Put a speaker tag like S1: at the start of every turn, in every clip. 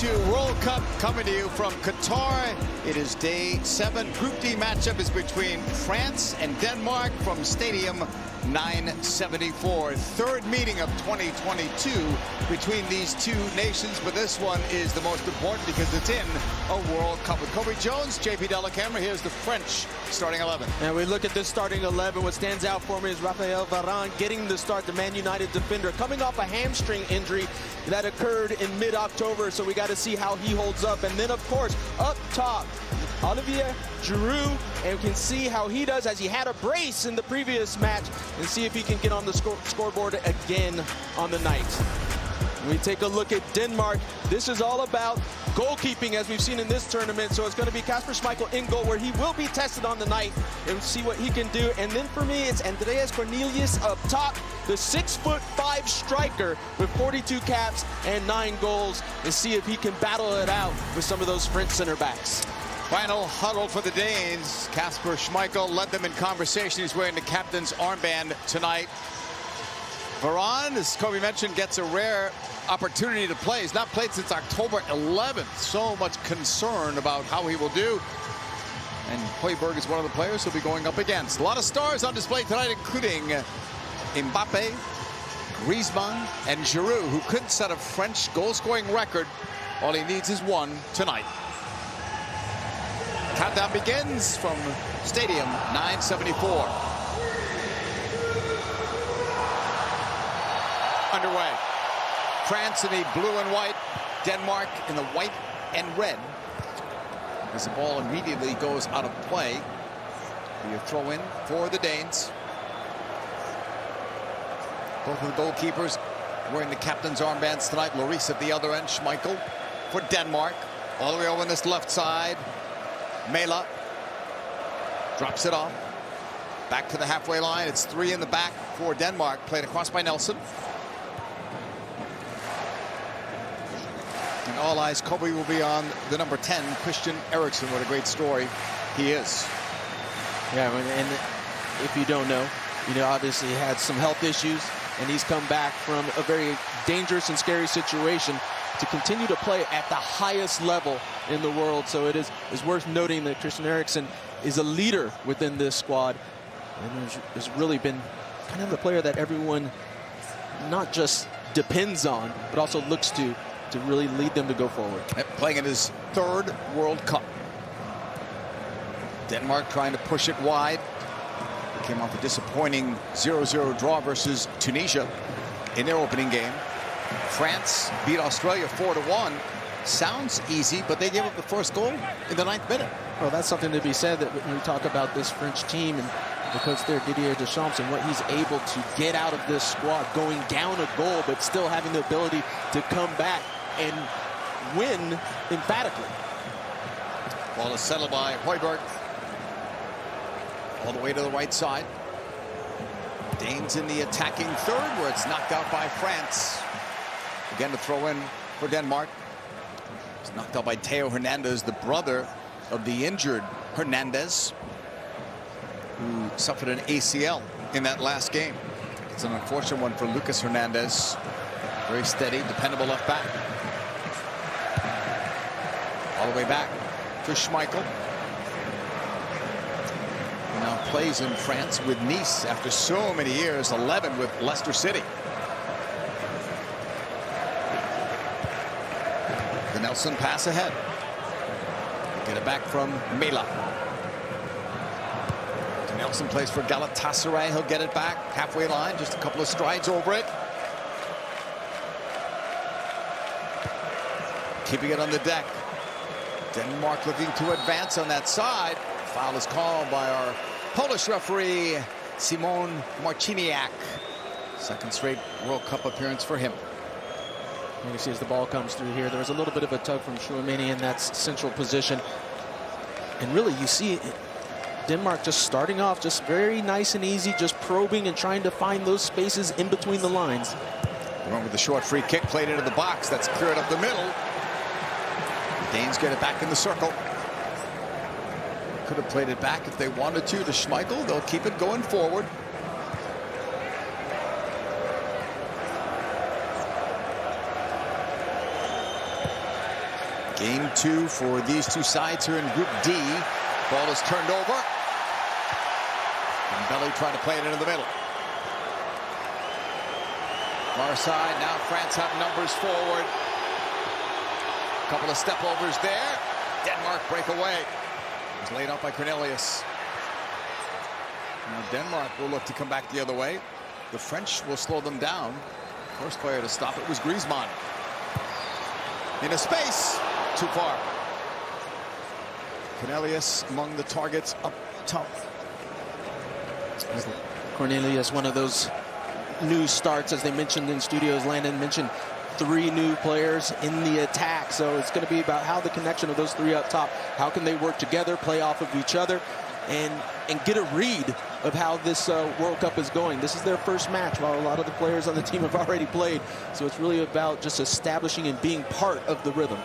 S1: 2022 World Cup coming to you from Qatar. It is day 7. Group D matchup is between France and Denmark from Stadium 974. Third meeting of 2022 between these two nations, but this one is the most important because it's in a World Cup. With Kobe Jones, JP Delacamera, here's the French starting 11.
S2: And we look at this starting 11. What stands out for me is Raphael Varane getting the start, the Man United defender, coming off a hamstring injury that occurred in mid-October, so we got to see how he holds up. And then, of course, up top, Olivier Giroud, and we can see how he does as he had a brace in the previous match, and see if he can get on the scoreboard again on the night. We take a look at Denmark. This is all about goalkeeping, as we've seen in this tournament. So it's going to be Kasper Schmeichel in goal, where he will be tested on the night and see what he can do. And then for me, it's Andreas Cornelius up top, the 6'5" striker with 42 caps and 9 goals, and see if he can battle it out with some of those French center backs.
S1: Final huddle for the Danes. Kasper Schmeichel led them in conversation. He's wearing the captain's armband tonight. Varane, as Kobe mentioned, gets a rare opportunity to play. He's not played since October 11th. So much concern about how he will do. And Højbjerg is one of the players he'll be going up against. A lot of stars on display tonight, including Mbappe, Griezmann, and Giroud, who could set a French goal-scoring record. All he needs is one tonight. Countdown begins from Stadium 974. Underway. France in the blue and white, Denmark in the white and red. As the ball immediately goes out of play, be a throw-in for the Danes. Both of the goalkeepers wearing the captain's armbands tonight. Lloris at the other end, Schmeichel for Denmark. All the way over on this left side. Mela drops it off. Back to the halfway line. It's 3 in the back for Denmark. Played across by Nelson. And all eyes, Kobe, will be on the number 10, Christian Eriksen. What a great story he is.
S2: Yeah, and if you don't know, obviously he had some health issues, and he's come back from a very dangerous and scary situation to continue to play at the highest level in the world. So it is worth noting that Christian Eriksen is a leader within this squad, and has really been kind of the player that everyone not just depends on, but also looks to really lead them to go forward.
S1: Playing in his 3rd World Cup. Denmark trying to push it wide. Came off a disappointing 0-0 draw versus Tunisia in their opening game. France beat Australia 4-1. Sounds easy, but they gave up the first goal in the 9th minute.
S2: Well, that's something to be said, that when we talk about this French team and the coach there, Didier Deschamps, and what he's able to get out of this squad, going down a goal, but still having the ability to come back and win emphatically.
S1: Ball is settled by Højbjerg. All the way to the right side. Danes in the attacking 3rd, where it's knocked out by France. Again to throw in for Denmark. It's knocked out by Theo Hernandez, the brother of the injured Hernandez, who suffered an ACL in that last game. It's an unfortunate one for Lucas Hernandez. Very steady, dependable left back. All the way back to Schmeichel. He now plays in France with Nice after so many years, 11 with Leicester City. The Nelson pass ahead. Get it back from Mela. Nelson plays for Galatasaray. He'll get it back halfway line, just a couple of strides over it. Keeping it on the deck. Denmark looking to advance on that side. Foul is called by our Polish referee, Szymon Marciniak. 2nd straight World Cup appearance for him.
S2: You see as the ball comes through here, there was a little bit of a tug from Chouameni in that central position. And really, you see Denmark just starting off just very nice and easy, just probing and trying to find those spaces in between the lines.
S1: The one with the short free kick played into the box. That's cleared up the middle. The Danes get it back in the circle. Could have played it back if they wanted to Schmeichel. They'll keep it going forward. Game 2 for these two sides here in Group D. Ball is turned over. Dembele trying to play it into the middle. Far side, now France have numbers forward. Couple of step overs there. Denmark break away. It was laid off by Cornelius. Now Denmark will look to come back the other way. The French will slow them down. First player to stop it was Griezmann. In a space, too far. Cornelius among the targets up top.
S2: Cornelius, one of those new starts, as they mentioned in studios. Landon mentioned 3 new players in the attack, so it's going to be about how the connection of those 3 up top, how can they work together, play off of each other, and get a read of how this World Cup is going. This is their first match, while a lot of the players on the team have already played, so it's really about just establishing and being part of the rhythm.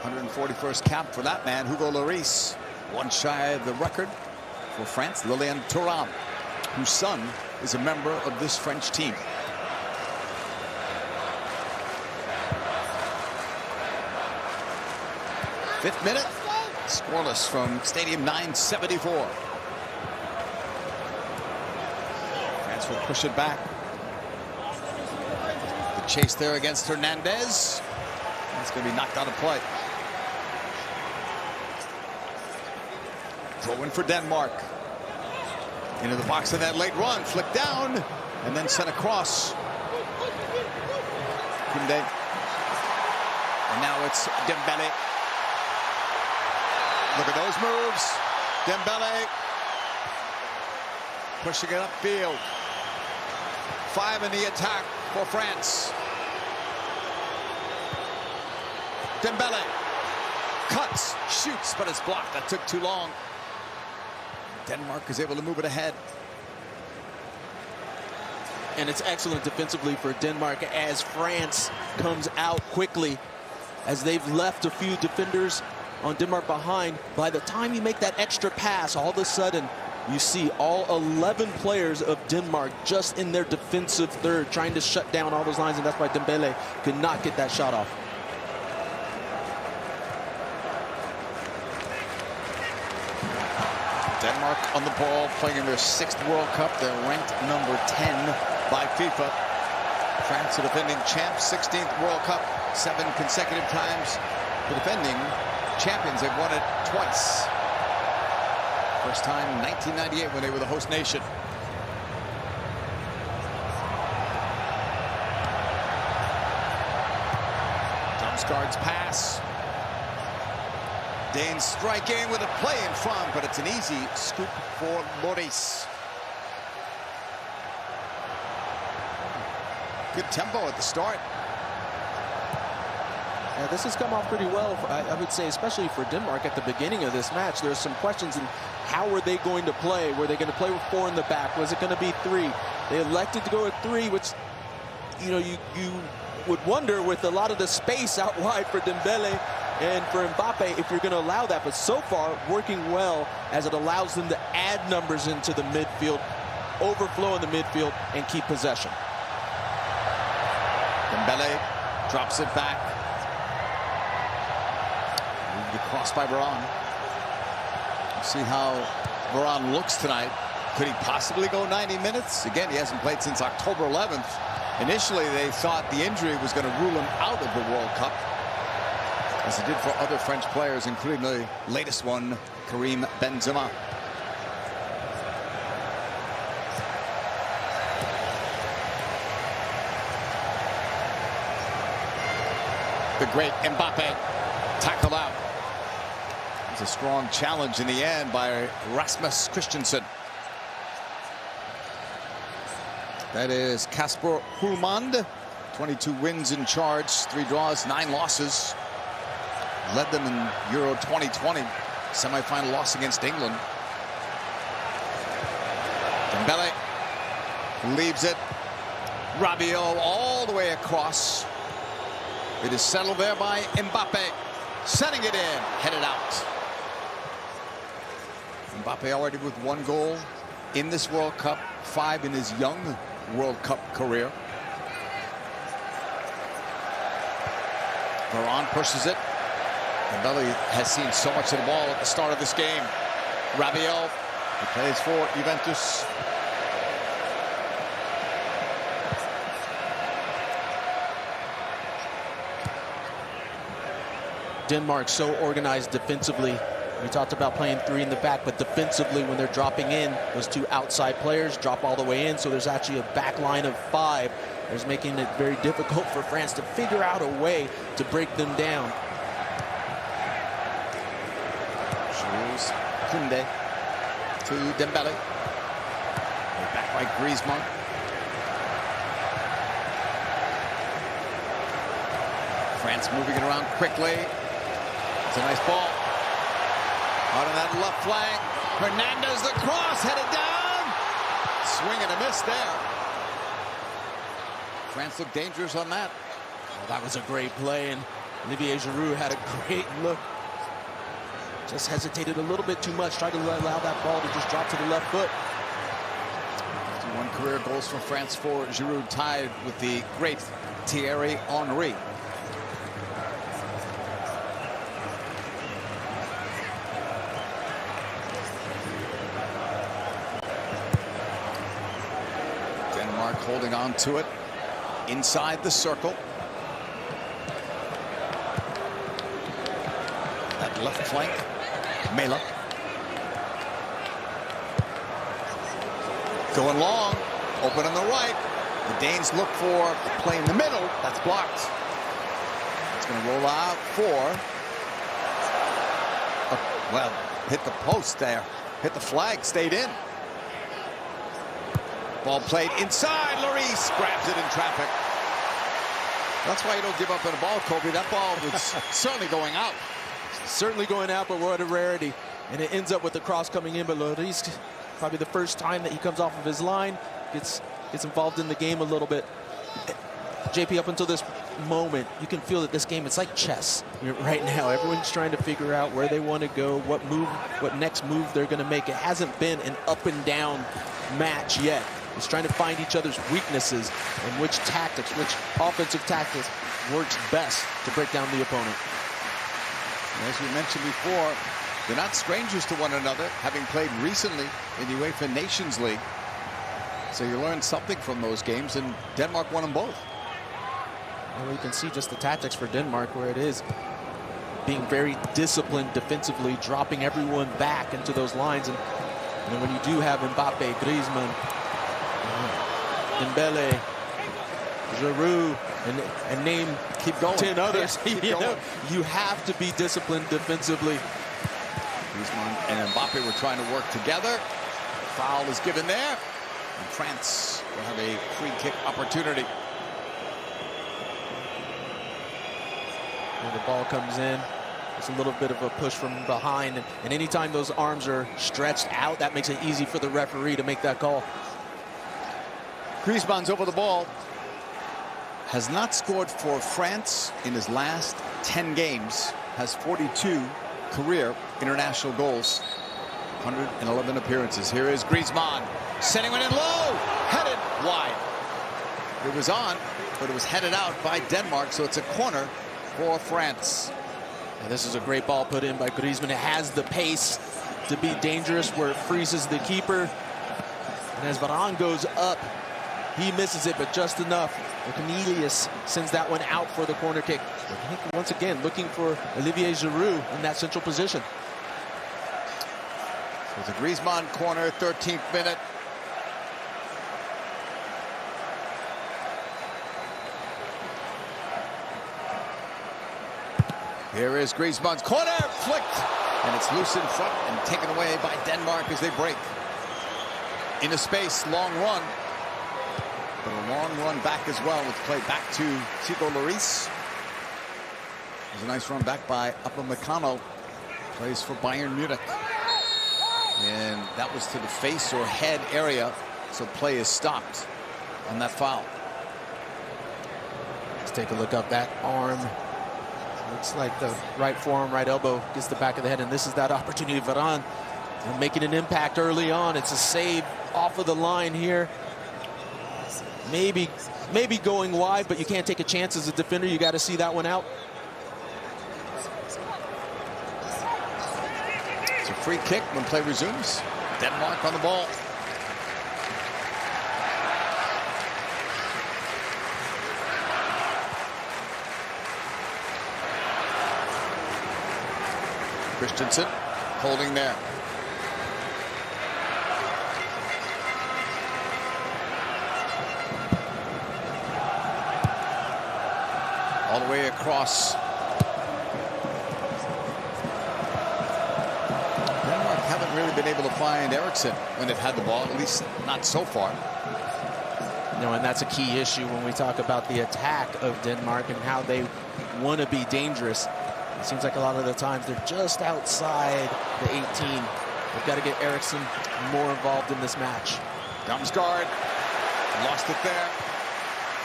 S1: 141st cap for that man, Hugo Lloris. One shy of the record for France, Lilian Thuram, whose son is a member of this French team. Fifth minute, scoreless from Stadium 974. France will push it back. The chase there against Hernandez. It's going to be knocked out of play. Throw in for Denmark. Into the box in that late run, flicked down, and then sent across. Koundé. And now it's Dembele. Look at those moves. Dembele pushing it upfield. 5 in the attack for France. Dembele cuts, shoots, but it's blocked. That took too long. Denmark is able to move it ahead.
S2: And it's excellent defensively for Denmark as France comes out quickly, as they've left a few defenders on Denmark behind. By the time you make that extra pass, all of a sudden you see all 11 players of Denmark just in their defensive third, trying to shut down all those lines, and that's why Dembele could not get that shot off.
S1: Denmark on the ball, playing in their 6th World Cup. They're ranked number 10 by FIFA. France, the defending champs, 16th World Cup, 7 consecutive times. The defending champions, they've won it twice. First time in 1998 when they were the host nation. Damsgaard's pass. Danes striking with a play in front, but it's an easy scoop for Lloris. Good tempo at the start.
S2: Yeah, this has come off pretty well, I would say, especially for Denmark at the beginning of this match. There's some questions in how were they going to play? Were they going to play with 4 in the back? Was it going to be 3? They elected to go with 3, which, you know, you would wonder with a lot of the space out wide for Dembele and for Mbappe if you're going to allow that. But so far, working well as it allows them to add numbers into the midfield, overflow in the midfield, and keep possession.
S1: Dembele drops it back. Moved across by Varane. We'll see how Varane looks tonight. Could he possibly go 90 minutes? Again, he hasn't played since October 11th. Initially, they thought the injury was going to rule him out of the World Cup, as it did for other French players, including the latest one, Karim Benzema. The great Mbappe tackled out. It was a strong challenge in the end by Rasmus Christensen. That is Kasper Hjulmand. 22 wins in charge, 3 draws, 9 losses. Led them in Euro 2020, semi-final loss against England. Dembele leaves it. Rabiot all the way across. It is settled there by Mbappe, setting it in, headed out. Mbappe already with 1 goal in this World Cup, 5 in his young World Cup career. Varane pushes it. Dembele has seen so much of the ball at the start of this game. Rabiot, he plays for Juventus.
S2: Denmark so organized defensively. We talked about playing three in the back, but defensively when they're dropping in, those two outside players drop all the way in, so there's actually a back line of 5. It's making it very difficult for France to figure out a way to break them down.
S1: Choose Koundé to Dembele. Back by Griezmann. France moving it around quickly. It's a nice ball. Out on that left flank. Hernandez, the cross, headed down. Swing and a miss there. France looked dangerous on that.
S2: Well, that was a great play, and Olivier Giroud had a great look. Just hesitated a little bit too much, tried to allow that ball to just drop to the left foot.
S1: 51 career goals for France for Giroud, tied with the great Thierry Henry. Denmark holding on to it inside the circle. That left flank, Mela. Going long, open on the right. The Danes look for a play in the middle. That's blocked. It's going to roll out for, well, hit the post there. Hit the flag, stayed in. Ball played inside. Lloris grabs it in traffic. That's why you don't give up on a ball, Kobe. That ball was certainly going out.
S2: Certainly going out, but what a rarity. And it ends up with the cross coming in, but Lloris, probably the first time that he comes off of his line, gets involved in the game a little bit. JP, up until this moment, you can feel that this game, it's like chess right now. Everyone's trying to figure out where they want to go, what next move they're going to make. It hasn't been an up and down match yet. It's trying to find each other's weaknesses and which tactics, which offensive tactics works best to break down the opponent.
S1: As we mentioned before, they're not strangers to one another, having played recently in the UEFA Nations League. So you learn something from those games, and Denmark won them both.
S2: Well, you can see just the tactics for Denmark, where it is being very disciplined defensively, dropping everyone back into those lines. And then when you do have Mbappe, Griezmann, Dembele, Giroud, and name
S1: keep going.
S2: 10 others,
S1: Yeah,
S2: you have to be disciplined defensively.
S1: Griezmann and Mbappe were trying to work together. Foul is given there, and France will have a free kick opportunity.
S2: And the ball comes in. It's a little bit of a push from behind, and anytime those arms are stretched out, that makes it easy for the referee to make that call.
S1: Griezmann's over the ball. Has not scored for France in his last 10 games. Has 42 career international goals. 111 appearances. Here is Griezmann. Sending one in low. Headed wide. It was on, but it was headed out by Denmark, so it's a corner for France.
S2: And this is a great ball put in by Griezmann. It has the pace to be dangerous where it freezes the keeper. And as Varane goes up, he misses it, but just enough. Cornelius sends that one out for the corner kick. Once again, looking for Olivier Giroud in that central position.
S1: So it's a Griezmann corner, 13th minute. Here is Griezmann's corner, flicked, and it's loose in front and taken away by Denmark as they break. Into space, long run. But a long run back as well. It's played back to Hugo Lloris. There's a nice run back by Upamecano. Plays for Bayern Munich. And that was to the face or head area. So play is stopped on that foul.
S2: Let's take a look up that arm. Looks like the right forearm, right elbow gets the back of the head. And this is that opportunity. Varane making an impact early on. It's a save off of the line here. Maybe going wide, but you can't take a chance as a defender. You got to see that one out.
S1: It's a free kick when play resumes. Denmark on the ball. Christensen holding there. All the way across. Denmark haven't really been able to find Eriksson when they've had the ball, at least not so far.
S2: No, and that's a key issue when we talk about the attack of Denmark and how they want to be dangerous. It seems like a lot of the times they're just outside the 18. They've got to get Eriksson more involved in this match.
S1: Damsgaard lost it there.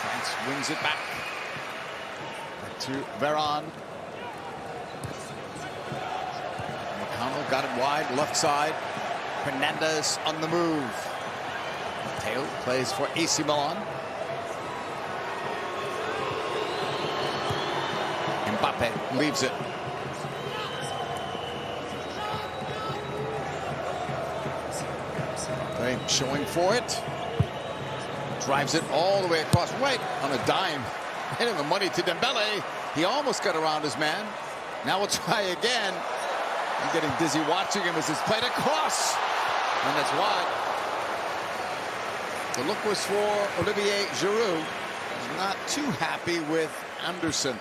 S1: France wins it back. Back to Veron. McConnell got it wide, left side. Hernandez on the move. Teo plays for AC Milan. Mbappe leaves it. Okay, showing for it. Drives it all the way across right on a dime. Hitting the money to Dembele. He almost got around his man. Now we'll try again. I'm getting dizzy watching him as it's played across. And that's wide. The look was for Olivier Giroud. He's not too happy with Anderson.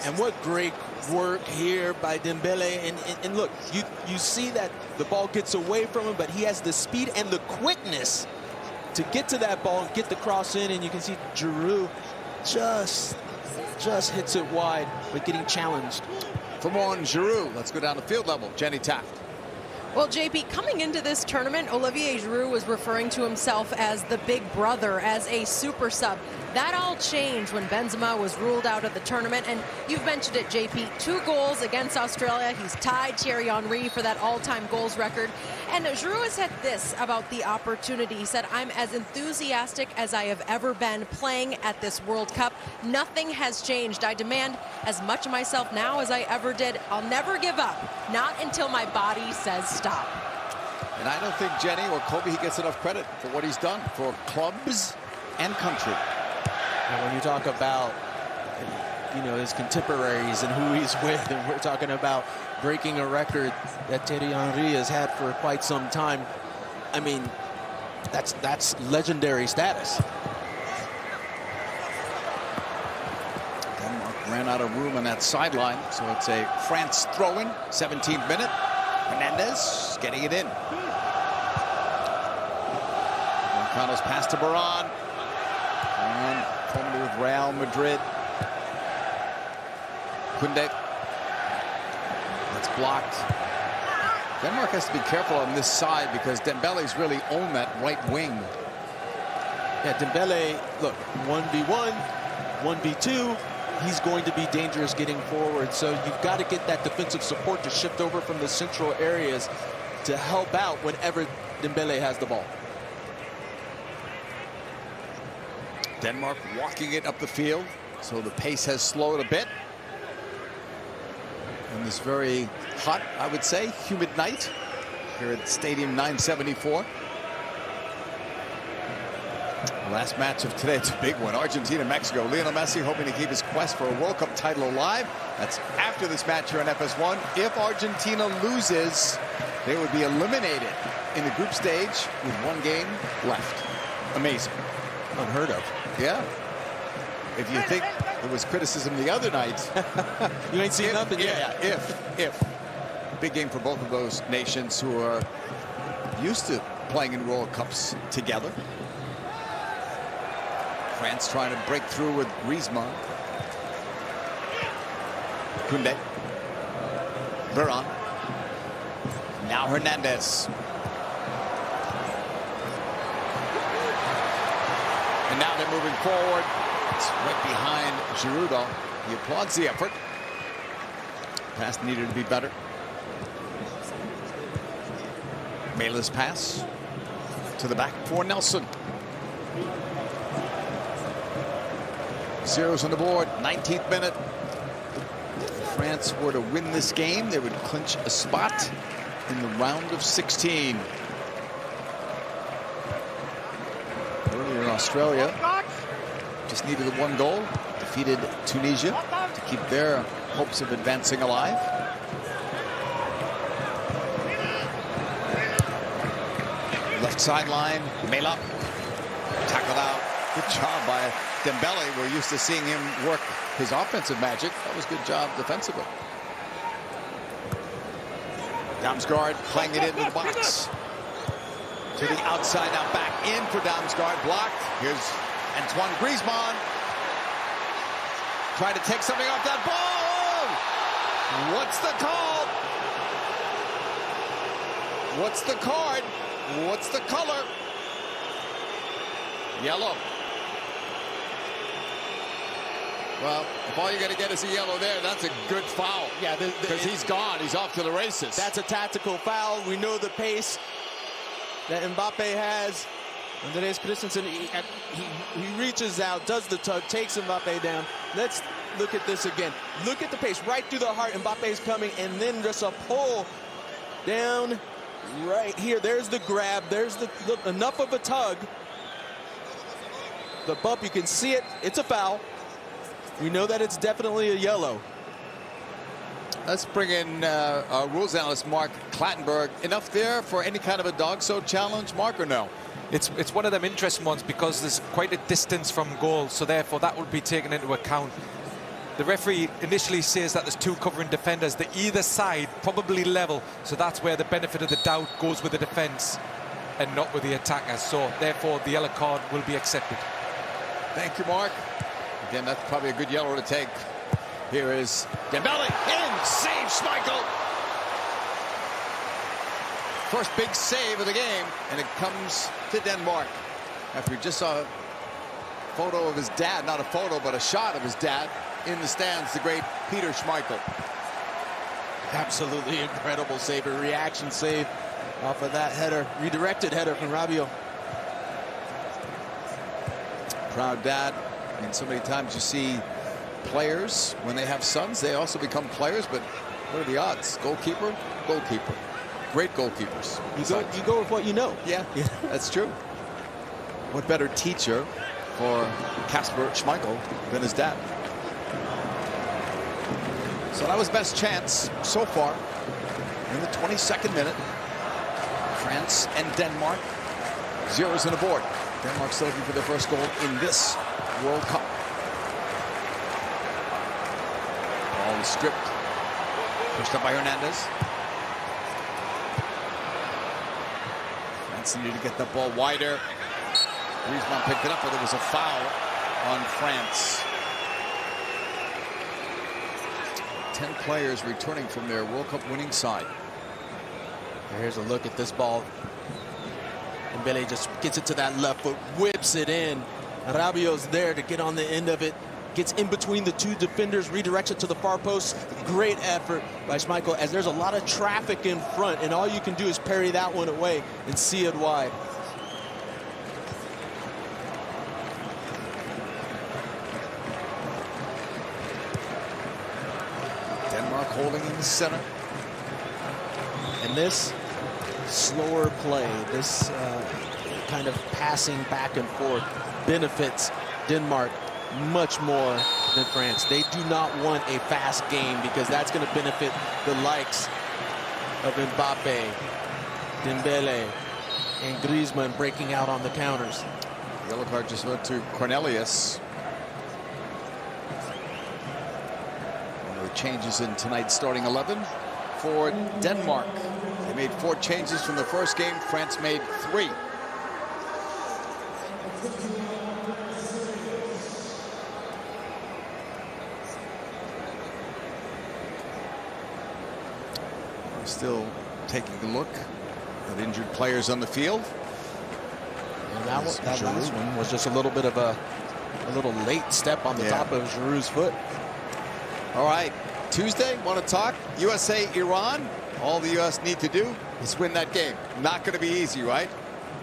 S2: And what great work here by Dembele. And look, you see that the ball gets away from him, but he has the speed and the quickness to get to that ball and get the cross in. And you can see Giroud just hits it wide, but getting challenged.
S1: For more on Giroud, let's go down to field level. Jenny Taft.
S3: Well, JP, coming into this tournament, Olivier Giroud was referring to himself as the big brother, as a super sub. That all changed when Benzema was ruled out of the tournament. And you've mentioned it, JP, 2 goals against Australia. He's tied Thierry Henry for that all-time goals record. And Giroud has said this about the opportunity. He said, I'm as enthusiastic as I have ever been playing at this World Cup. Nothing has changed. I demand as much of myself now as I ever did. I'll never give up, not until my body says stop.
S1: And I don't think Jenny or Kobe, he gets enough credit for what he's done for clubs and country.
S2: And when you talk about, you know, his contemporaries and who he's with, and we're talking about breaking a record that Thierry Henry has had for quite some time, I mean, that's legendary status.
S1: Denmark ran out of room on that sideline, so it's a France throw-in, 17th minute. Hernandez getting it in. McConnell's pass to Baran. And formerly with Real Madrid. Kunde. That's blocked. Denmark has to be careful on this side because Dembele's really owned that right wing.
S2: Yeah, Dembele, look, 1v1, 1v2. He's going to be dangerous getting forward. So you've got to get that defensive support to shift over from the central areas to help out whenever Dembele has the ball.
S1: Denmark walking it up the field, so the pace has slowed a bit. On this very hot, I would say, humid night here at Stadium 974. Last match of today, it's a big one. Argentina-Mexico. Lionel Messi hoping to keep his quest for a World Cup title alive. That's after this match here on FS1. If Argentina loses, they would be eliminated in the group stage with 1 game left. Amazing.
S2: Unheard of.
S1: Yeah. If you think there was criticism the other night.
S2: You ain't seen nothing yet.
S1: If. Big game for both of those nations who are used to playing in World Cups together. France trying to break through with Griezmann. Kunde. Veron. Now Hernandez. And now they're moving forward. It's right behind Giroud, though. He applauds the effort. Pass needed to be better. Mela's pass to the back for Nelson. Zeros on the board, 19th minute. France France were to win this game, they would clinch a spot in the round of 16. Earlier in Australia, just needed the 1 goal, defeated Tunisia to keep their hopes of advancing alive. Left sideline, Mela tackled out. Good job by Dembele. We're used to seeing him work his offensive magic. That was a good job defensively. Damsgaard playing it into the box. To the outside, now back in for Damsgaard. Blocked. Here's Antoine Griezmann. Trying to take something off that ball. What's the call? What's the card? What's the color? Yellow. Well, if all you're going to get is a yellow there, that's a good foul. Yeah, because he's gone. He's off to the races.
S2: That's a tactical foul. We know the pace that Mbappe has. Andreas Christensen, he reaches out, does the tug, takes Mbappe down. Let's look at this again. Look at the pace, right through the heart. Mbappe's coming, and then just a pull down right here. There's the grab. There's the enough of a tug. The bump, you can see it. It's a foul. We know that it's definitely a yellow.
S1: Let's bring in our rules analyst, Mark Clattenburg. Enough there for any kind of a dog-so challenge, Mark, or no?
S4: It's one of them interesting ones because there's quite a distance from goal, so therefore that would be taken into account. The referee initially says that there's 2 covering defenders. The either side probably level, so that's where the benefit of the doubt goes with the defense and not with the attackers. So therefore the yellow card will be accepted.
S1: Thank you, Mark. Again, that's probably a good yellow to take. Here is Dembele in, save Schmeichel. First big save of the game, and it comes to Denmark. After we just saw a photo of his dad, not a photo, but a shot of his dad in the stands, the great Peter Schmeichel.
S2: Absolutely incredible save, a reaction save off of that header, redirected header from Rabiot.
S1: Proud dad. I mean, so many times you see players, when they have sons, they also become players, but what are the odds? Goalkeeper, goalkeeper. Great goalkeepers.
S2: You go with what you know.
S1: Yeah, that's true. What better teacher for Kasper Schmeichel than his dad? So that was best chance so far in the 22nd minute. France and Denmark, 0s on the board. Denmark still looking for their first goal in this World Cup. Ball is stripped. Pushed up by Hernandez. France needed to get the ball wider. Griezmann picked it up, but there was a foul on France. 10 players returning from their World Cup winning side.
S2: Here's a look at this ball. Dembele just gets it to that left foot, whips it in. Rabiot's there to get on the end of it. Gets in between the 2 defenders, redirects it to the far post. Great effort by Schmeichel, as there's a lot of traffic in front, and all you can do is parry that one away and see it wide.
S1: Denmark holding in the center.
S2: And this slower play, this kind of passing back and forth benefits Denmark much more than France. They do not want a fast game because that's going to benefit the likes of Mbappe, Dembele, and Griezmann breaking out on the counters.
S1: The yellow card just went to Cornelius. One of the changes in tonight's starting 11 for Denmark. They made 4 changes from the first game. France made 3. Still taking a look at injured players on the field.
S2: And that last one was just a little bit of a little late step on the top of Giroud's foot.
S1: All right, Tuesday, want to talk USA, Iran. All the U.S. need to do is win that game. Not going to be easy, right?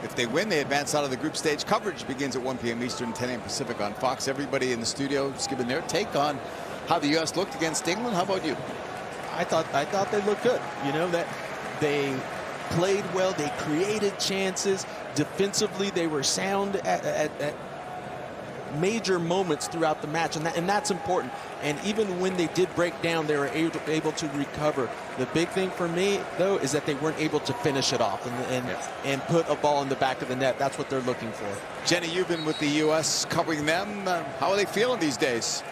S1: If they win, they advance out of the group stage. Coverage begins at 1 p.m. Eastern, 10 a.m. Pacific on Fox. Everybody in the studio is giving their take on how the U.S. looked against England. How about you?
S2: I thought they looked good. You know, that they played well. They created chances. Defensively, they were sound at major moments throughout the match, and that's important. And even when they did break down, they were able to recover. The big thing for me, though, is that they weren't able to finish it off and put a ball in the back of the net. That's what they're looking for.
S1: Jenny, you've been with the U.S. covering them. How are they feeling these days?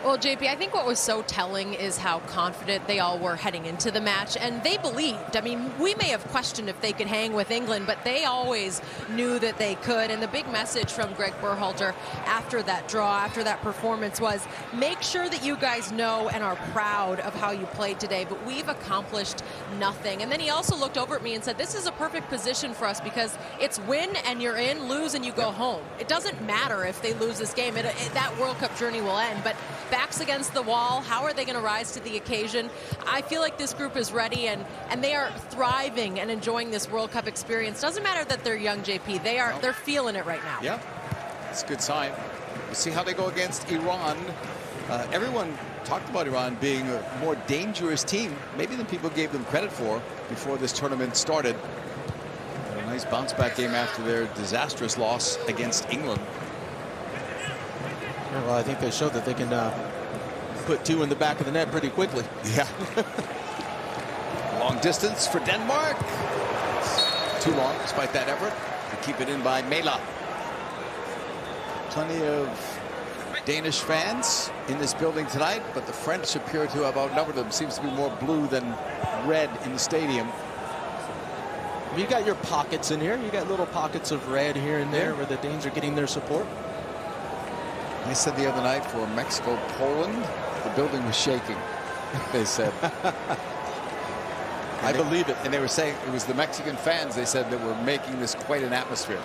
S3: Well, JP, I think what was so telling is how confident they all were heading into the match, and they believed. I mean, we may have questioned if they could hang with England, but they always knew that they could. And the big message from Greg Berhalter after that draw, after that performance, was make sure that you guys know and are proud of how you played today, but we've accomplished nothing. And then he also looked over at me and said, this is a perfect position for us because it's win and you're in, lose and you go home. It doesn't matter if they lose this game. That World Cup journey will end, but backs against the wall, how are they going to rise to the occasion? I feel like this group is ready, and they are thriving and enjoying this World Cup experience. Doesn't matter that they're young, JP. They're feeling it right now.
S1: Yeah, it's a good sign. We'll see how they go against Iran. Everyone talked about Iran being a more dangerous team, maybe than people gave them credit for before this tournament started. A nice bounce back game after their disastrous loss against England.
S2: Well, I think they showed that they can put two in the back of the net pretty quickly.
S1: Yeah. Long distance for Denmark. Too long, despite that effort. To keep it in by Mela. Plenty of Danish fans in this building tonight, but the French appear to have outnumbered them. Seems to be more blue than red in the stadium.
S2: You got your pockets in here. You got little pockets of red here and there where the Danes are getting their support.
S1: They said the other night for Mexico-Poland, the building was shaking, they said.
S2: I believe it.
S1: And they were saying it was the Mexican fans, they said, that were making this quite an atmosphere.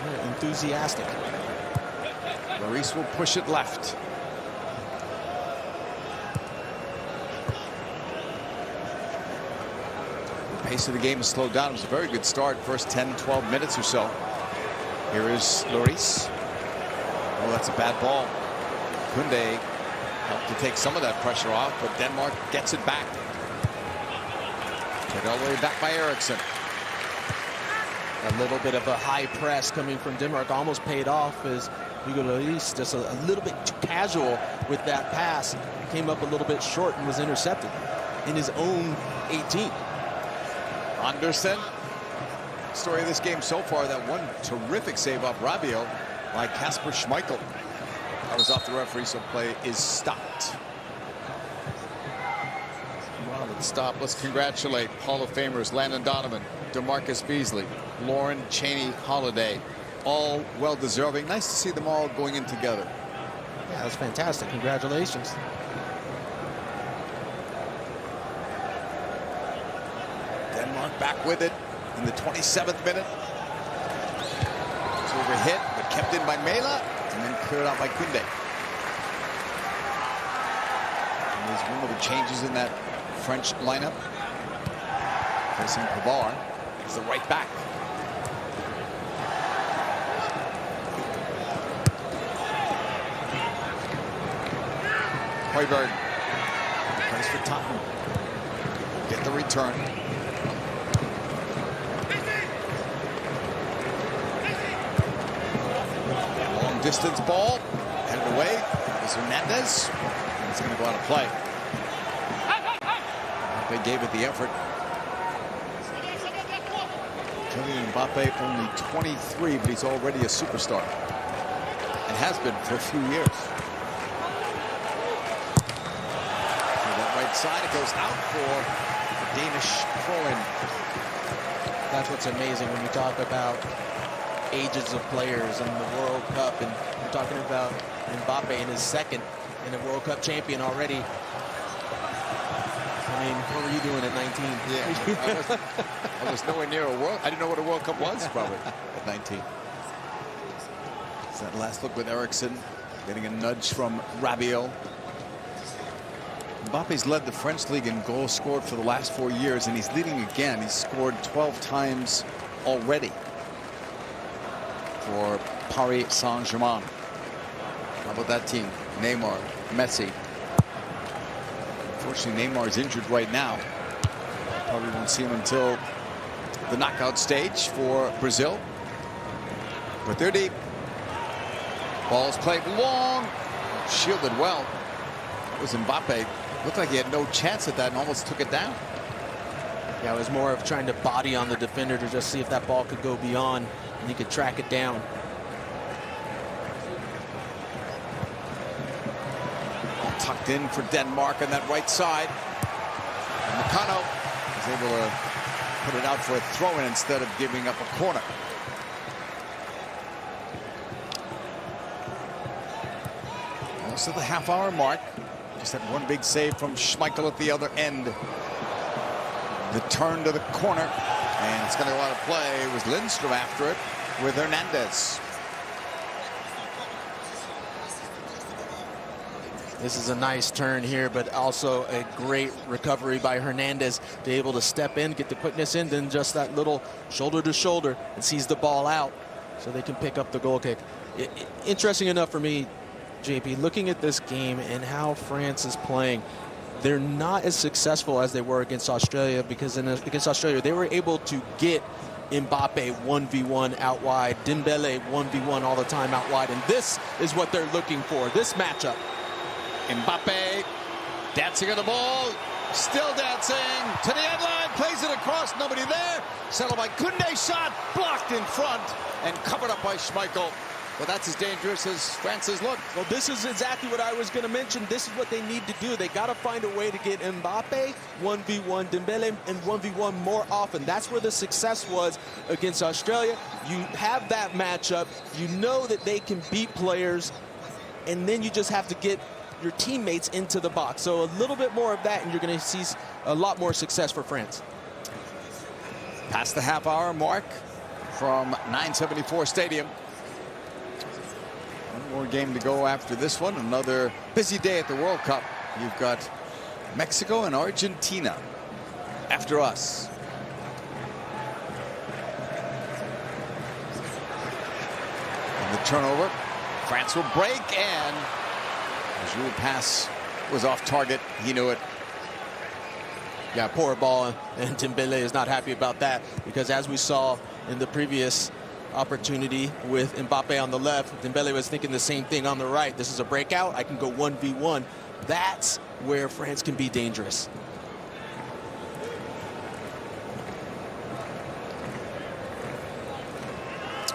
S2: Yeah, enthusiastic.
S1: Maurice will push it left. The pace of the game has slowed down. It was a very good start, first 10, 12 minutes or so. Here is Lloris. Oh, that's a bad ball. Kunde helped to take some of that pressure off, but Denmark gets it back. Take it all the way back by Eriksson.
S2: A little bit of a high press coming from Denmark almost paid off as Hugo Lloris just a little bit too casual with that pass. Came up a little bit short and was intercepted in his own 18.
S1: Andersen. Story of this game so far, that one terrific save off Rabiot by Kasper Schmeichel. That was off the referee, so play is stopped. Well, let's stop. Let's congratulate Hall of Famers Landon Donovan, DeMarcus Beasley, Lauren Cheney Holiday. All well-deserving. Nice to see them all going in together.
S2: Yeah, that's fantastic. Congratulations.
S1: Denmark back with it in the 27th minute. It's overhit, but kept in by Mela, and then cleared out by Kunde. And there's one of the changes in that French lineup. Facing Pavard is the right back. Højbjerg plays for Tottenham. Get the return. Long distance ball. Headed away. Is Hernandez. And it's going to go out of play. They gave it the effort. Kylian Mbappe only 23, but he's already a superstar. And has been for a few years. Side, it goes out for the Danish throw-in.
S2: That's what's amazing when you talk about ages of players and the World Cup, and you're talking about Mbappe in his second and a World Cup champion already. I mean, what were you doing at 19?
S1: Yeah, I was nowhere near a World. I didn't know what a World Cup was probably at 19. So that last look with Eriksson, getting a nudge from Rabiot. Mbappe's led the French league in goals scored for the last 4 years, and he's leading again. He's scored 12 times already for Paris Saint-Germain. How about that team? Neymar, Messi, Unfortunately, Neymar is injured right now. Probably won't see him until the knockout stage for Brazil. But they're deep. Ball's played long. Shielded well. That was Mbappe. Looked like he had no chance at that and almost took it down.
S2: Yeah, it was more of trying to body on the defender to just see if that ball could go beyond and he could track it down.
S1: Tucked in for Denmark on that right side. And Nakano is able to put it out for a throw-in instead of giving up a corner. Also the half-hour mark. Just that one big save from Schmeichel at the other end. The turn to the corner, and it's going to go out of play. It was Lindstrom after it with Hernandez.
S2: This is a nice turn here, but also a great recovery by Hernandez to be able to step in, get the quickness in, then just that little shoulder to shoulder and sees the ball out so they can pick up the goal kick. Interesting enough for me, JP, looking at this game and how France is playing, they're not as successful as they were against Australia, because against Australia they were able to get Mbappe 1v1 out wide, Dembele 1v1 all the time out wide, and this is what they're looking for, this matchup.
S1: Mbappe dancing on the ball, still dancing to the end line, plays it across, nobody there. Settled by Koundé, shot blocked in front and covered up by Schmeichel. Well, that's as dangerous as France has looked.
S2: Well, this is exactly what I was going to mention. This is what they need to do. They got to find a way to get Mbappe 1v1, Dembele and 1v1 more often. That's where the success was against Australia. You have that matchup. You know that they can beat players, and then you just have to get your teammates into the box. So a little bit more of that, and you're going to see a lot more success for France.
S1: Past the half-hour mark from 974 Stadium. One more game to go after this one. Another busy day at the World Cup. You've got Mexico and Argentina after us. And the turnover. France will break, and Giroud pass was off target. He knew it.
S2: Yeah, poor ball, and Dembele is not happy about that, because as we saw in the previous opportunity with Mbappe on the left, Dembele was thinking the same thing on the right. This is a breakout. I can go 1v1. That's where France can be dangerous.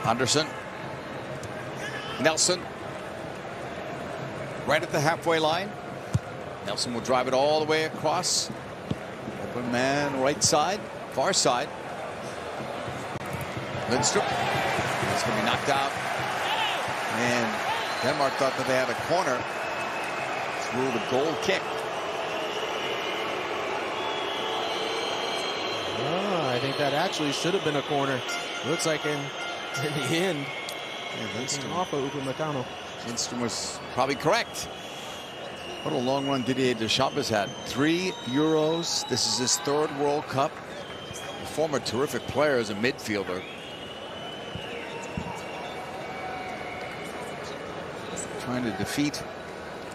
S1: Anderson. Nelson. Right at the halfway line. Nelson will drive it all the way across. Open man, right side, far side. Lindstrom. It's going to be knocked out. And Denmark thought that they had a corner. It's ruled a goal kick.
S2: I think that actually should have been a corner. Looks like in the end,
S1: Lindstrom
S2: off of Upamecano.
S1: Lindstrom was probably correct. What a long run Didier Deschamps has had. 3 Euros. This is his 3rd World Cup. A former terrific player as a midfielder. Trying to defeat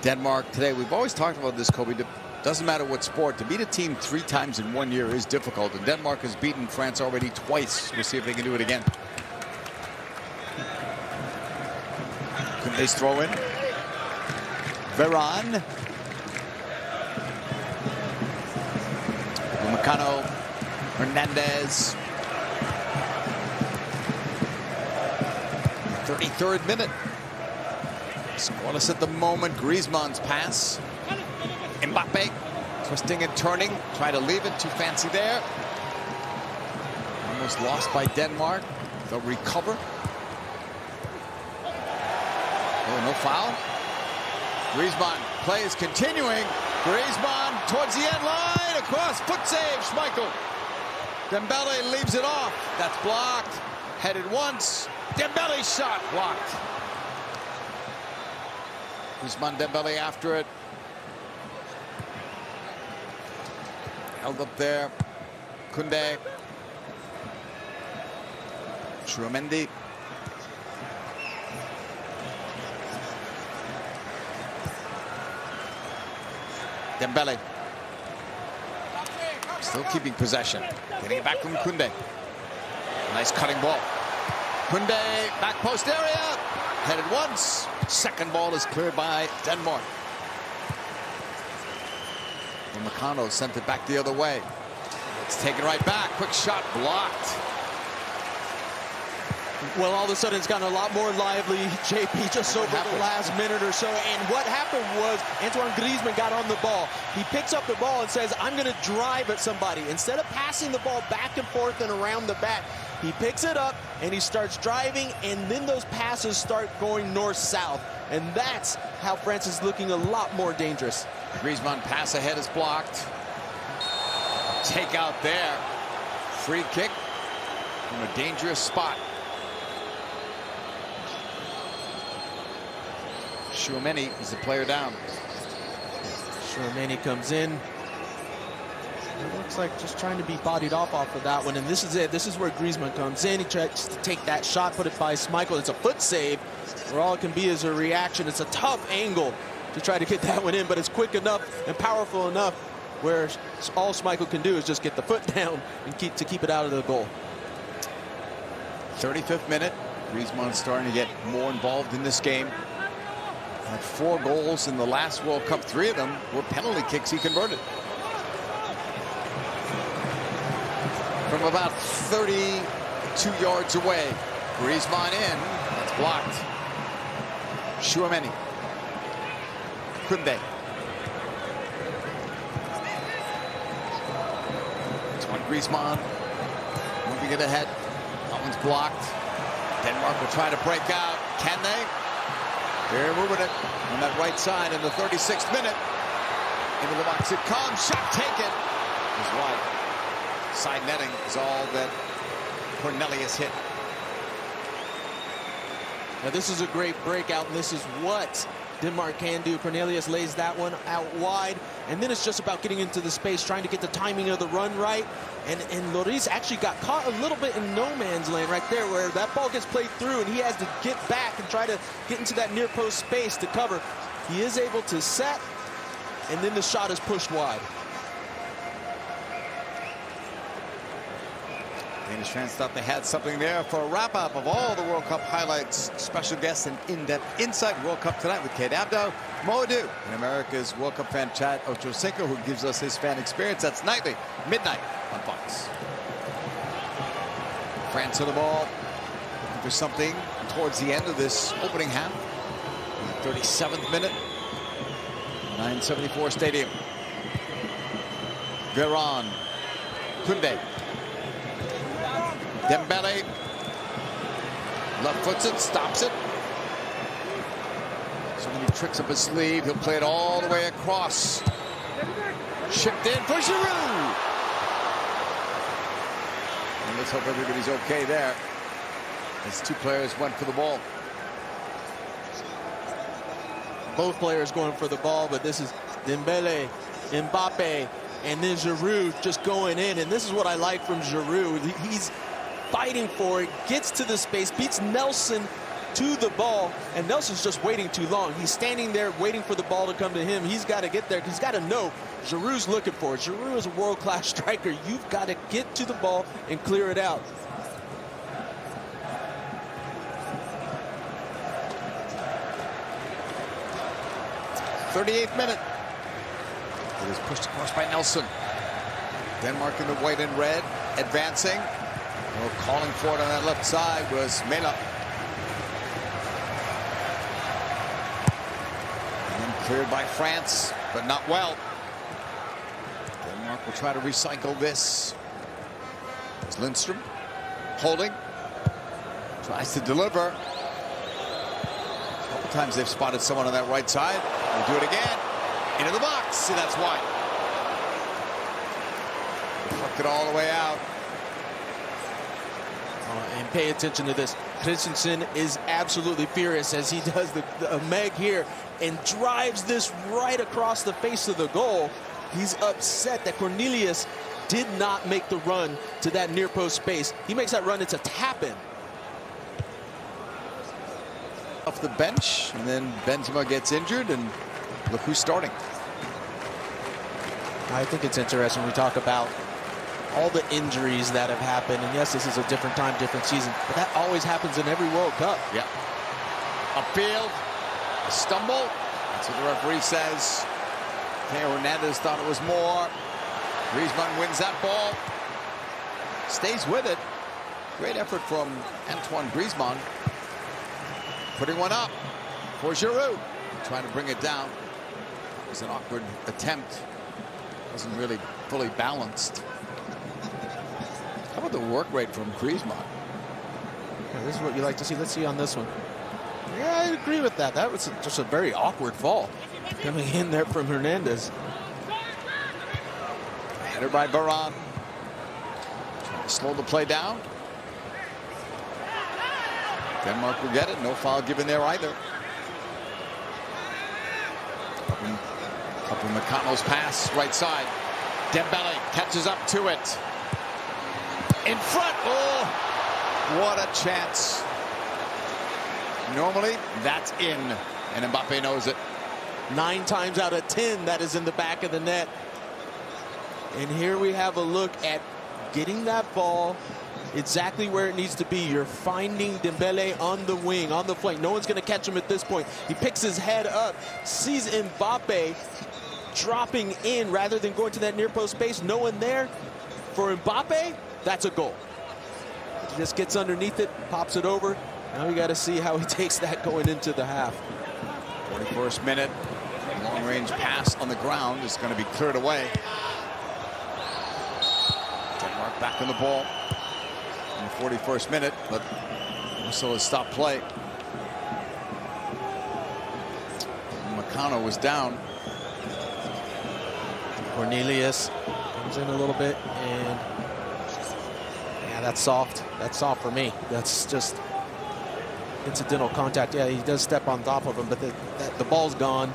S1: Denmark today. We've always talked about this, Kobe. Doesn't matter what sport. To beat a team 3 times in 1 year is difficult. And Denmark has beaten France already twice. We'll see if they can do it again. Koundé's throw in. Varane. Upamecano. Hernandez. 33rd minute. Scoreless at the moment. Griezmann's pass. Mbappe twisting and turning. Try to leave it. Too fancy there. Almost lost by Denmark. They'll recover. Oh, no foul. Griezmann, play is continuing. Griezmann towards the end line, across, foot save, Schmeichel. Dembele leaves it off. That's blocked. Headed once. Dembele's shot blocked. Griezmann, Dembele after it. Held up there. Koundé. Chouameni. Dembele. Still keeping possession. Getting it back from Koundé. Nice cutting ball. Koundé, back post area. Headed once. Second ball is cleared by Denmark. Makano sent it back the other way. It's taken right back. Quick shot blocked.
S2: Well, all of a sudden it's gotten a lot more lively, JP, just over the last minute or so. And what happened was Antoine Griezmann got on the ball. He picks up the ball and says, I'm going to drive at somebody. Instead of passing the ball back and forth and around the back, he picks it up and he starts driving, and then those passes start going north-south. And that's how France is looking a lot more dangerous.
S1: Griezmann pass ahead is blocked. Take out there. Free kick from a dangerous spot. Chouameni is the player down.
S2: Chouameni comes in. It looks like just trying to be bodied off of that one, and this is it. This is where Griezmann comes in. He tries to take that shot, put it by Schmeichel. It's a foot save, where all it can be is a reaction. It's a tough angle to try to get that one in, but it's quick enough and powerful enough where all Schmeichel can do is just get the foot down and keep it out of the goal.
S1: 35th minute. Griezmann starting to get more involved in this game. Had 4 goals in the last World Cup. 3 of them were penalty kicks he converted. From about 32 yards away. Griezmann in. That's blocked. Chouameni. Koundé. Antoine Griezmann moving it ahead. That one's blocked. Denmark will try to break out. Can they? They're moving it on that right side in the 36th minute. Into the box it comes. Shot taken. Is wide. Side netting is all that Cornelius hit.
S2: Now this is a great breakout, and this is what Denmark can do. Cornelius lays that one out wide, and then it's just about getting into the space, trying to get the timing of the run right. And Lloris actually got caught a little bit in no man's land right there, where that ball gets played through, and he has to get back and try to get into that near post space to cover. He is able to set, and then the shot is pushed wide.
S1: Danish fans thought they had something there for a wrap-up of all the World Cup highlights. Special guests and in-depth insight. World Cup tonight with Kate Abdo, Moadu, and America's World Cup fan Chad Ochocinco, who gives us his fan experience. That's nightly, midnight on Fox. France on the ball, looking for something towards the end of this opening half. In the 37th minute, 974 Stadium. Veron, Koundé. Dembele left foots it, stops it. So many tricks up his sleeve. He'll play it all the way across. Chipped in for Giroud. And let's hope everybody's okay there, as 2 players went for the ball.
S2: Both players going for the ball, but this is Dembele, Mbappe, and then Giroud just going in. And this is what I like from Giroud. He's fighting for it, gets to the space, beats Nelson to the ball, and Nelson's just waiting too long. He's standing there waiting for the ball to come to him. He's got to get there. He's got to know Giroud's looking for it. Giroud is a world-class striker. You've got to get to the ball and clear it out.
S1: '38th minute. It is pushed across by Nelson. Denmark in the white and red, advancing. Well, calling for it on that left side was Mela. And then cleared by France, but not well. Denmark will try to recycle this. It's Lindstrom holding. Tries to deliver. A couple times they've spotted someone on that right side. They'll do it again. Into the box. See, that's wide. Fucked it all the way out.
S2: And pay attention to this. Christensen is absolutely furious as he does the Meg here and drives this right across the face of the goal. He's upset that Cornelius did not make the run to that near post space. He makes that run, it's a tap-in.
S1: Off the bench, and then Benzema gets injured, and look who's starting.
S2: I think it's interesting we talk about all the injuries that have happened. And yes, this is a different time, different season, but that always happens in every World Cup.
S1: Yeah. Upfield, a stumble. That's what the referee says. Teo Hernandez thought it was more. Griezmann wins that ball. Stays with it. Great effort from Antoine Griezmann. Putting one up for Giroud. Trying to bring it down. It was an awkward attempt. Wasn't really fully balanced. How about the work rate from Griezmann?
S2: Yeah, this is what you like to see. Let's see on this one. Yeah, I agree with that. That was just a very awkward fall coming in there from Hernandez.
S1: Header by Varane. Trying to slow the play down. Denmark will get it. No foul given there either. Up in McConnell's pass, right side. Dembele catches up to it. In front. Oh, what a chance. Normally, that's in. And Mbappe knows it.
S2: 9 times out of 10, that is in the back of the net. And here we have a look at getting that ball exactly where it needs to be. You're finding Dembele on the wing, on the flank. No one's going to catch him at this point. He picks his head up, sees Mbappe dropping in rather than going to that near post space. No one there. For Mbappe, that's a goal. He just gets underneath it, pops it over. Now we got to see how he takes that going into the half.
S1: 41st minute. Long-range pass on the ground is going to be cleared away. Denmark back on the ball in the 41st minute, but whistle has stopped play. Meccano was down.
S2: Cornelius comes in a little bit, and yeah, that's soft. That's soft for me. That's just incidental contact. Yeah, he does step on top of him, but the ball's gone.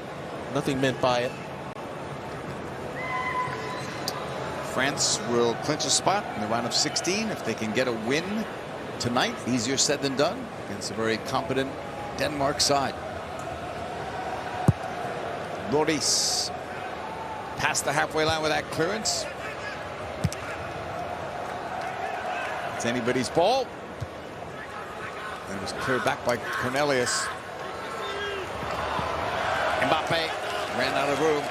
S2: Nothing meant by it.
S1: France will clinch a spot in the round of 16 if they can get a win tonight. Easier said than done against a very competent Denmark side. Lloris past the halfway line with that clearance. It's anybody's ball. And it was cleared back by Cornelius. Mbappe ran out of room.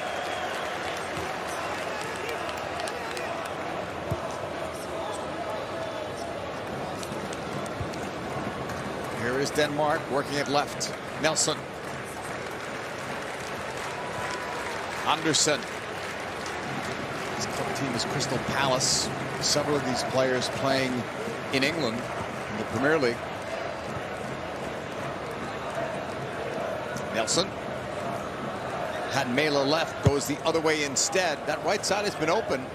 S1: Here is Denmark working it left. Nelson. Anderson. His club team is Crystal Palace. Several of these players playing in England in the Premier League. Nelson. Had Mela left, goes the other way instead. That right side has been open.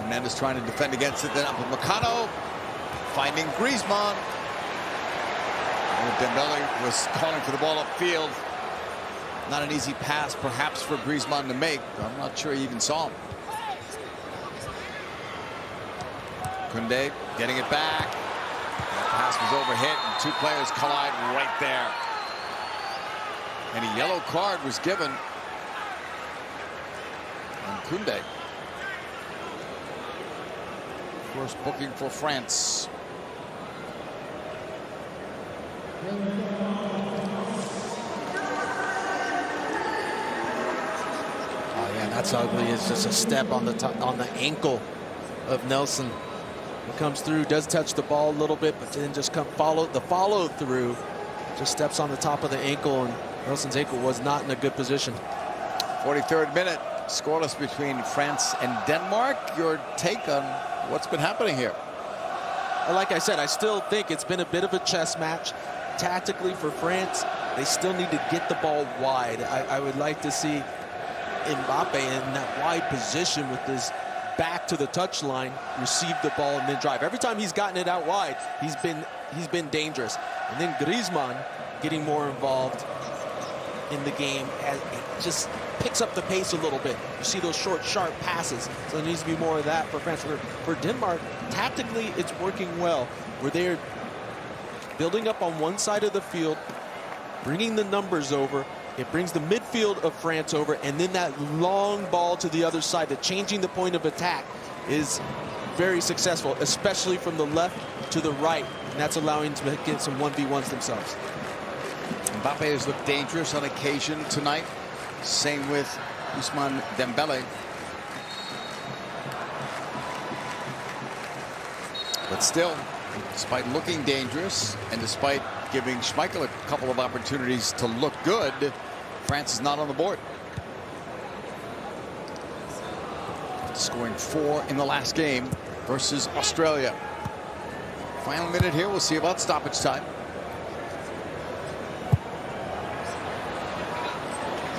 S1: Hernandez trying to defend against it. Then up with Meccano. Finding Griezmann. Dembele was calling for the ball upfield. Not an easy pass, perhaps, for Griezmann to make. I'm not sure he even saw him. Koundé getting it back. That pass was overhit, and two players collide right there. And a yellow card was given on Koundé. First booking for France.
S2: Oh yeah, that's ugly. It's just a step on the top, on the ankle of Nelson. He comes through, does touch the ball a little bit, but then just follow through. Just steps on the top of the ankle, and Nelson's ankle was not in a good position.
S1: 43rd minute, scoreless between France and Denmark. Your take on what's been happening here?
S2: Like I said, I still think it's been a bit of a chess match. Tactically for France, they still need to get the ball wide. I would like to see Mbappe in that wide position with his back to the touchline, receive the ball and then drive. Every time he's gotten it out wide, he's been dangerous. And then Griezmann getting more involved in the game as it just picks up the pace a little bit. You see those short, sharp passes. So there needs to be more of that for France. For Denmark, tactically, it's working well, where they're building up on one side of the field, bringing the numbers over, It brings the midfield of France over, and then that long ball to the other side, the changing the point of attack is very successful, especially from the left to the right, and that's allowing them to get some 1v1s themselves.
S1: Mbappe has looked dangerous on occasion tonight. Same with Ousmane Dembele. But still, despite looking dangerous and despite giving Schmeichel a couple of opportunities to look good, France is not on the board. Scoring 4 in the last game versus Australia. Final minute here. We'll see about stoppage time.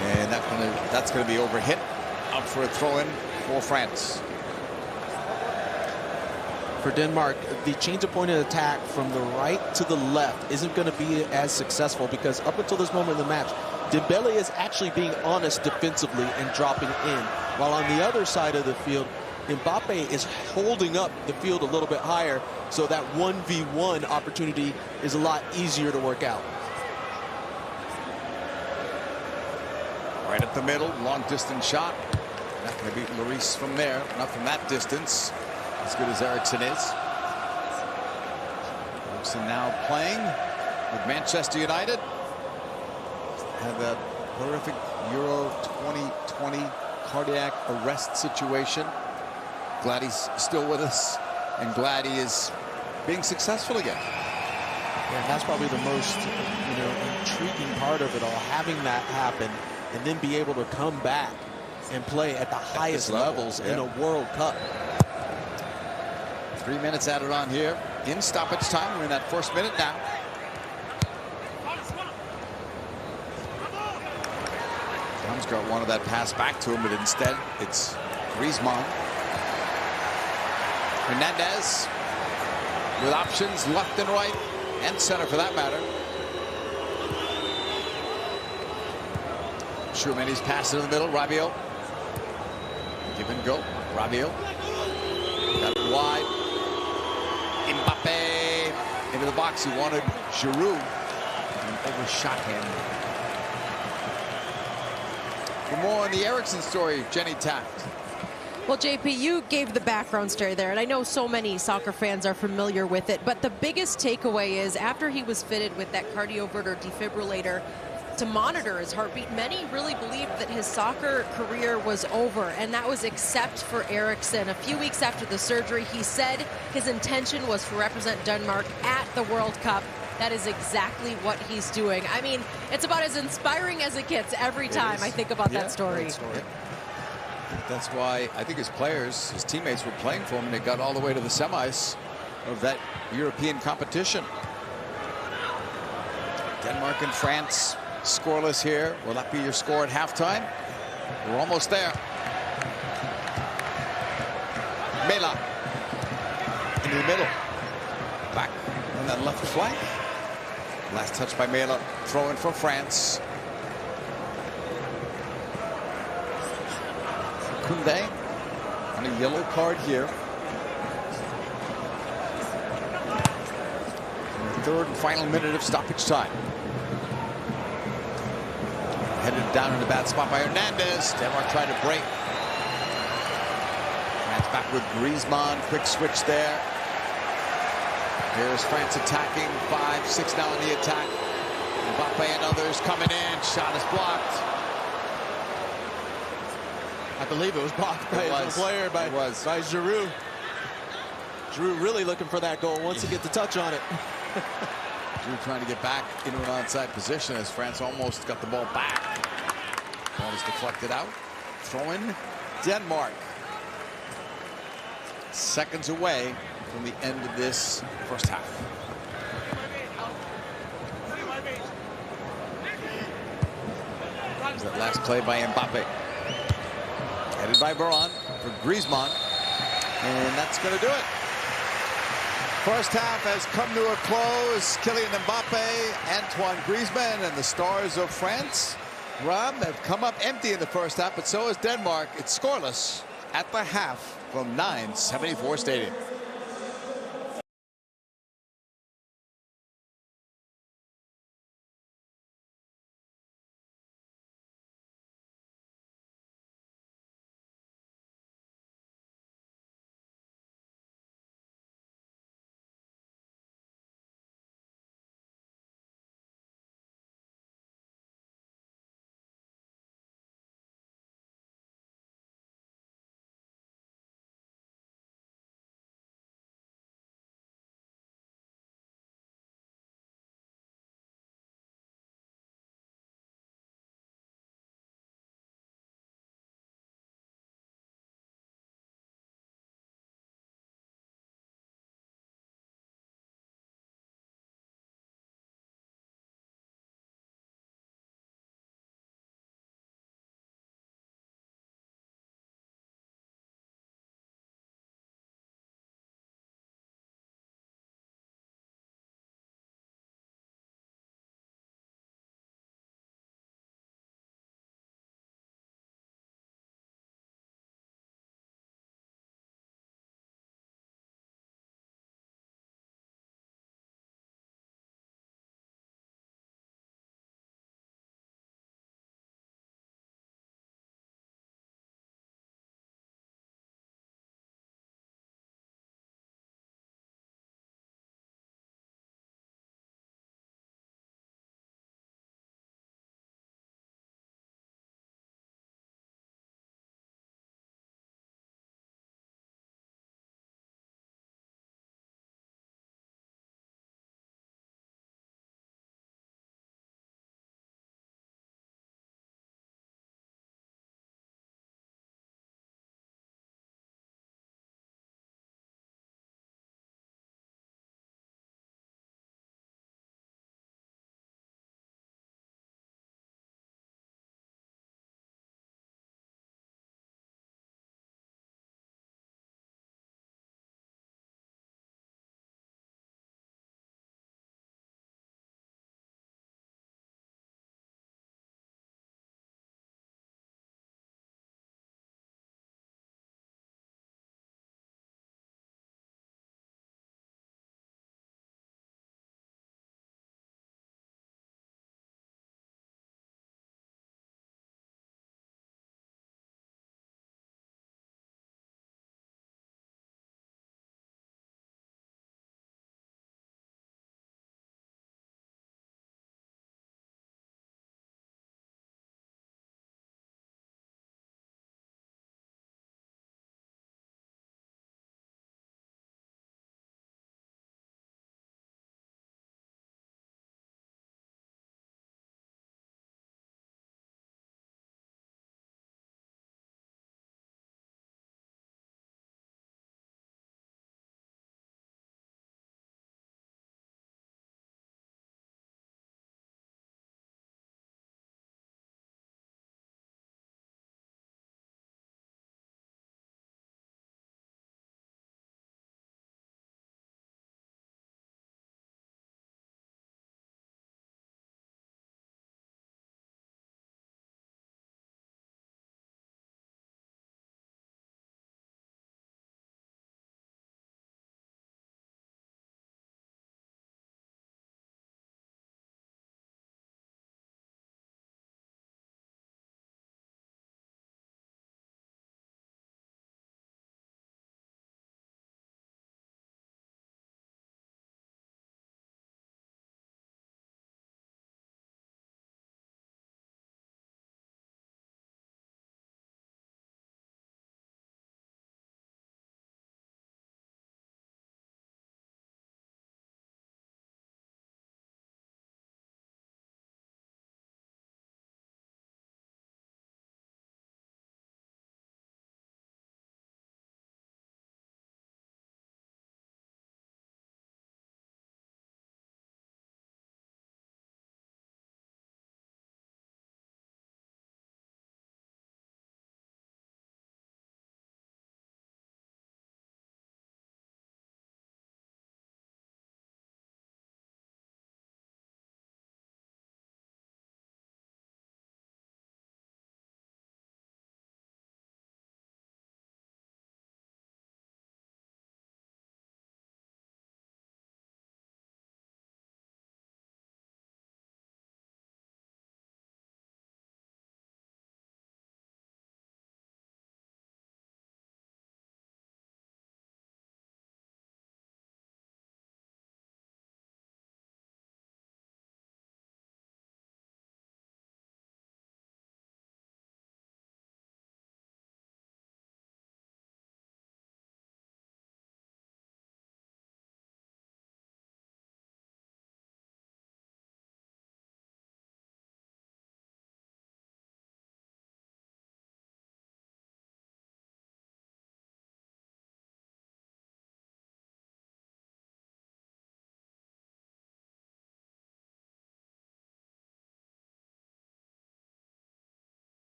S1: And that's going to be overhit. Out for a throw-in for France.
S2: For Denmark, the change of point of attack from the right to the left isn't going to be as successful because up until this moment in the match, Dembele is actually being honest defensively and dropping in. While on the other side of the field, Mbappe is holding up the field a little bit higher, so that 1v1 opportunity is a lot easier to work out.
S1: Right up the middle, long distance shot. Not going to beat Lloris from there, not from that distance. As good as Eriksen is. Eriksen now playing with Manchester United. Had that horrific Euro 2020 cardiac arrest situation. Glad he's still with us, and glad he is being successful again.
S2: Yeah, that's probably the most, intriguing part of it all, having that happen and then be able to come back and play at the highest levels in a World Cup.
S1: 3 minutes added on here in stoppage time. We're in that first minute now. Damsgaard wanted that pass back to him, but instead it's Griezmann. Hernandez with options left and right and center for that matter. Tchouameni's pass in the middle. Rabiot. Give and go. Rabiot. Got it wide. Mbappe into the box. He wanted Giroud and overshot him. For more on the Eriksen story, Jenny Taft.
S3: Well, JP, you gave the background story there, and I know so many soccer fans are familiar with it, but the biggest takeaway is after he was fitted with that cardioverter defibrillator to monitor his heartbeat, many really believed that his soccer career was over, and that was except for Eriksen. A few weeks after the surgery, he said his intention was to represent Denmark at the World Cup. That is exactly what he's doing. I mean, it's about as inspiring as it gets every time I think about that story.
S1: That's why I think his players, his teammates were playing for him, and they got all the way to the semis of that European competition. Denmark and France scoreless here. Will that be your score at halftime? We're almost there. Mela into the middle. Back on that left flank. Last touch by Mela. Throw in for France. Koundé on a yellow card here. In the third and final minute of stoppage time. Headed down in a bad spot by Hernandez. Denmark tried to break. France back with Griezmann. Quick switch there. Here's France attacking. 5-6 now in the attack. Mbappe and others coming in. Shot is blocked.
S2: I believe it was blocked by a player, by Giroud. Giroud really looking for that goal once he gets the touch on it.
S1: Giroud trying to get back into an onside position as France almost got the ball back. Ball is deflected out. Throw in Denmark. Seconds away from the end of this first half. There's that last play by Mbappe. Headed by Varane for Griezmann. And that's going to do it. First half has come to a close. Kylian Mbappe, Antoine Griezmann, and the stars of France, Rob, have come up empty in the first half, but so has Denmark. It's scoreless at the half from 974 Stadium.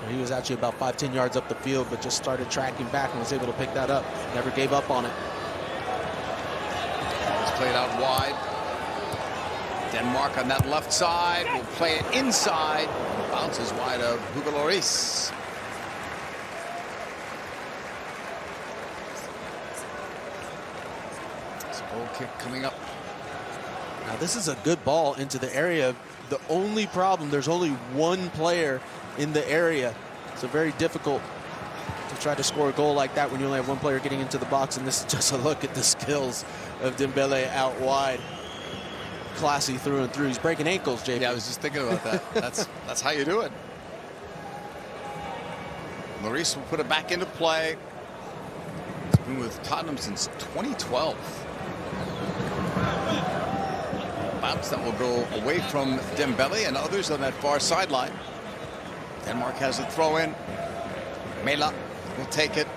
S2: He was actually about 5-10 yards up the field, but just started tracking back and was able to pick that up. Never gave up on it.
S1: It's played out wide. Denmark on that left side will play it inside. Bounces wide of Hugo Lloris. It's a goal kick coming up.
S2: Now this is a good ball into the area. The only problem, there's only one player in the area. So very difficult to try to score a goal like that when you only have one player getting into the box. And this is just a look at the skills of Dembele out wide. Classy through and through. He's breaking ankles, JP.
S1: Yeah, I was just thinking about that. That's how you do it. Lloris will put it back into play. He's been with Tottenham since 2012. Bounce that will go away from Dembele and others on that far sideline. Denmark has a throw in. Mela will take it.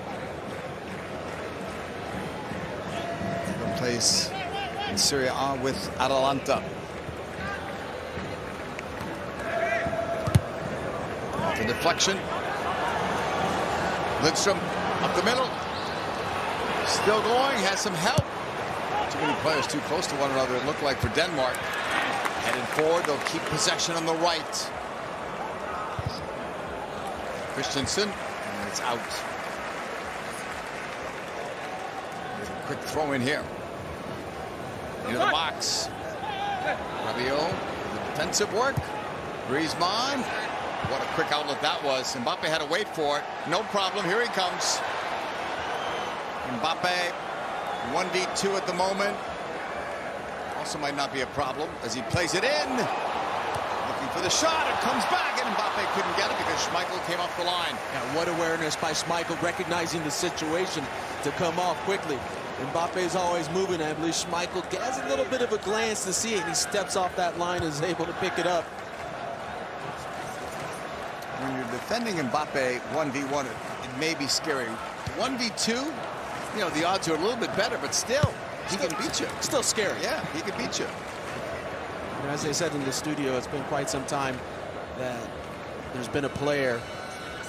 S1: Second place in Serie A with Atalanta. The deflection. Lidstrom up the middle. Still going, has some help. Too many players too close to one another, it looked like, for Denmark. Headed forward, they'll keep possession on the right. Christensen, and it's out. Quick throw in here. Into the box. Rabiot, the defensive work. Griezmann. What a quick outlet that was. Mbappe had to wait for it. No problem. Here he comes. Mbappe, 1v2 at the moment. Also might not be a problem as he plays it in. Looking for the shot. It comes back, and Mbappe couldn't get it because Schmeichel came off the line.
S2: Yeah, what awareness by Schmeichel, recognizing the situation to come off quickly. Mbappe is always moving. I believe Schmeichel has a little bit of a glance to see it, and he steps off that line and is able to pick it up.
S1: When you're defending Mbappe 1v1, it may be scary. 1v2, you know, the odds are a little bit better, but still, he can beat you.
S2: Still scary.
S1: Yeah, he can beat you.
S2: And as they said in the studio, it's been quite some time that there's been a player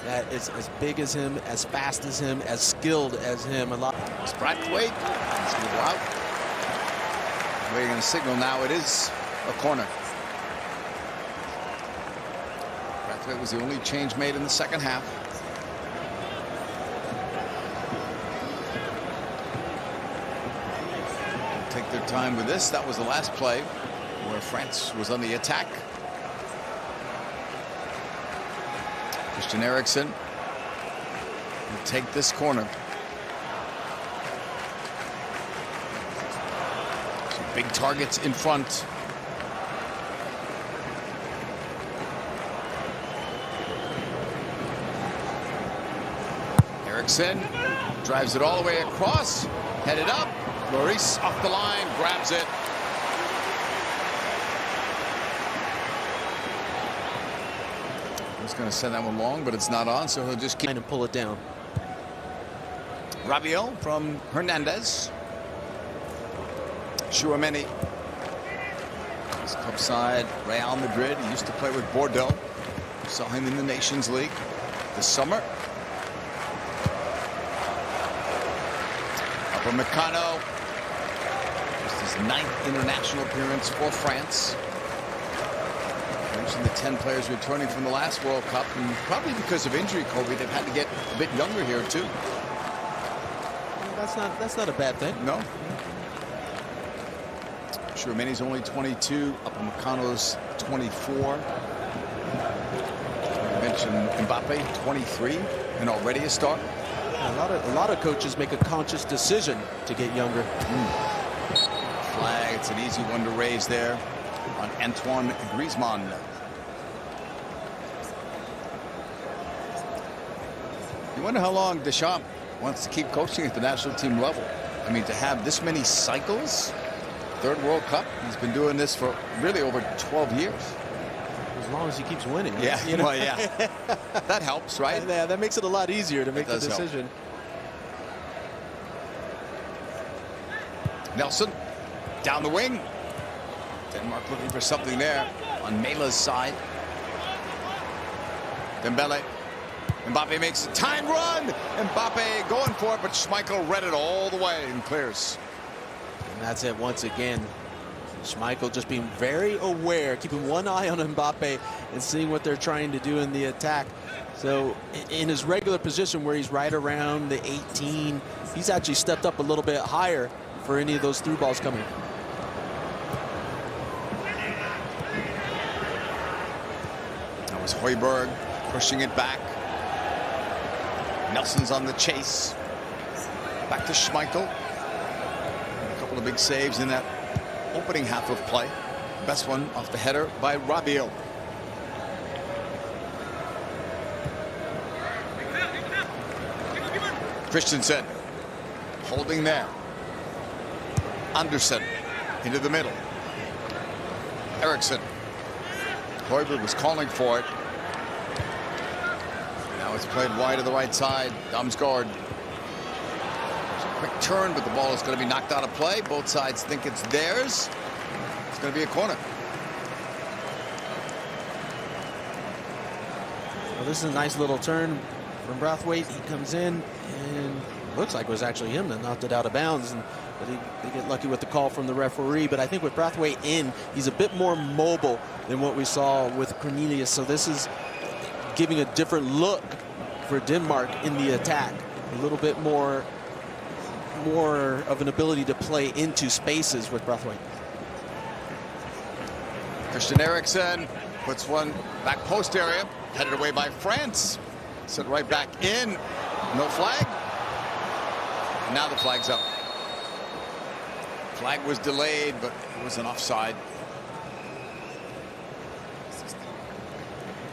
S2: that is as big as him, as fast as him, as skilled as him. A lot.
S1: Braithwaite, he's going to go out. We're going to signal now. It is a corner. Braithwaite was the only change made in the second half. Take their time with this. That was the last play where France was on the attack. Christian Eriksen will take this corner. Some big targets in front. Eriksen drives it all the way across, headed up. Lloris off the line, grabs it. He's going to send that one long, but it's not on, so he'll just keep
S2: and pull it down.
S1: Rabiot from Hernandez. Chouameni. His club side, Real Madrid. He used to play with Bordeaux. Saw him in the Nations League this summer. Upamecano. Just his 9th international appearance for France. I mentioned the 10 players returning from the last World Cup, and probably because of injury, Kobe, they've had to get a bit younger here too.
S2: That's not a bad thing.
S1: No. Chouameni's only 22. Upamecano's 24. I mentioned Mbappe, 23, and already a start.
S2: A lot of coaches make a conscious decision to get younger.
S1: Flag. It's an easy one to raise there on Antoine Griezmann. You wonder how long Deschamps wants to keep coaching at the national team level. I mean, to have this many cycles, 3rd World Cup, he's been doing this for really over 12 years.
S2: As long as he keeps winning.
S1: Yeah,
S2: you know?
S1: well, yeah. That helps, right?
S2: Yeah, that makes it a lot easier to make the decision.
S1: Help. Nelson down the wing. Denmark looking for something there on Mela's side. Dembele Mbappe makes a time run. Mbappe going for it, but Schmeichel read it all the way and clears.
S2: And that's it once again. Schmeichel just being very aware, keeping one eye on Mbappe and seeing what they're trying to do in the attack. So in his regular position where he's right around the 18, he's actually stepped up a little bit higher for any of those through balls coming.
S1: That was Højbjerg pushing it back. Nelson's on the chase. Back to Schmeichel. A couple of big saves in that opening half of play. Best one off the header by Rabiot. Christensen holding there. Anderson into the middle. Eriksson. Højbjerg was calling for it. Now it's played wide to the right side. Damsgaard. Quick turn, but the ball is going to be knocked out of play. Both sides think it's theirs. It's going to be a corner.
S2: Well, this is a nice little turn from Braithwaite. He comes in and looks like it was actually him that knocked it out of bounds. But they get lucky with the call from the referee. But I think with Braithwaite in, he's a bit more mobile than what we saw with Cornelius. So this is giving a different look for Denmark in the attack. A little bit more of an ability to play into spaces with Braithwaite.
S1: Christian Eriksen puts one back post area, headed away by France. Sent right back in. No flag. And now the flag's up. Flag was delayed, but it was an offside.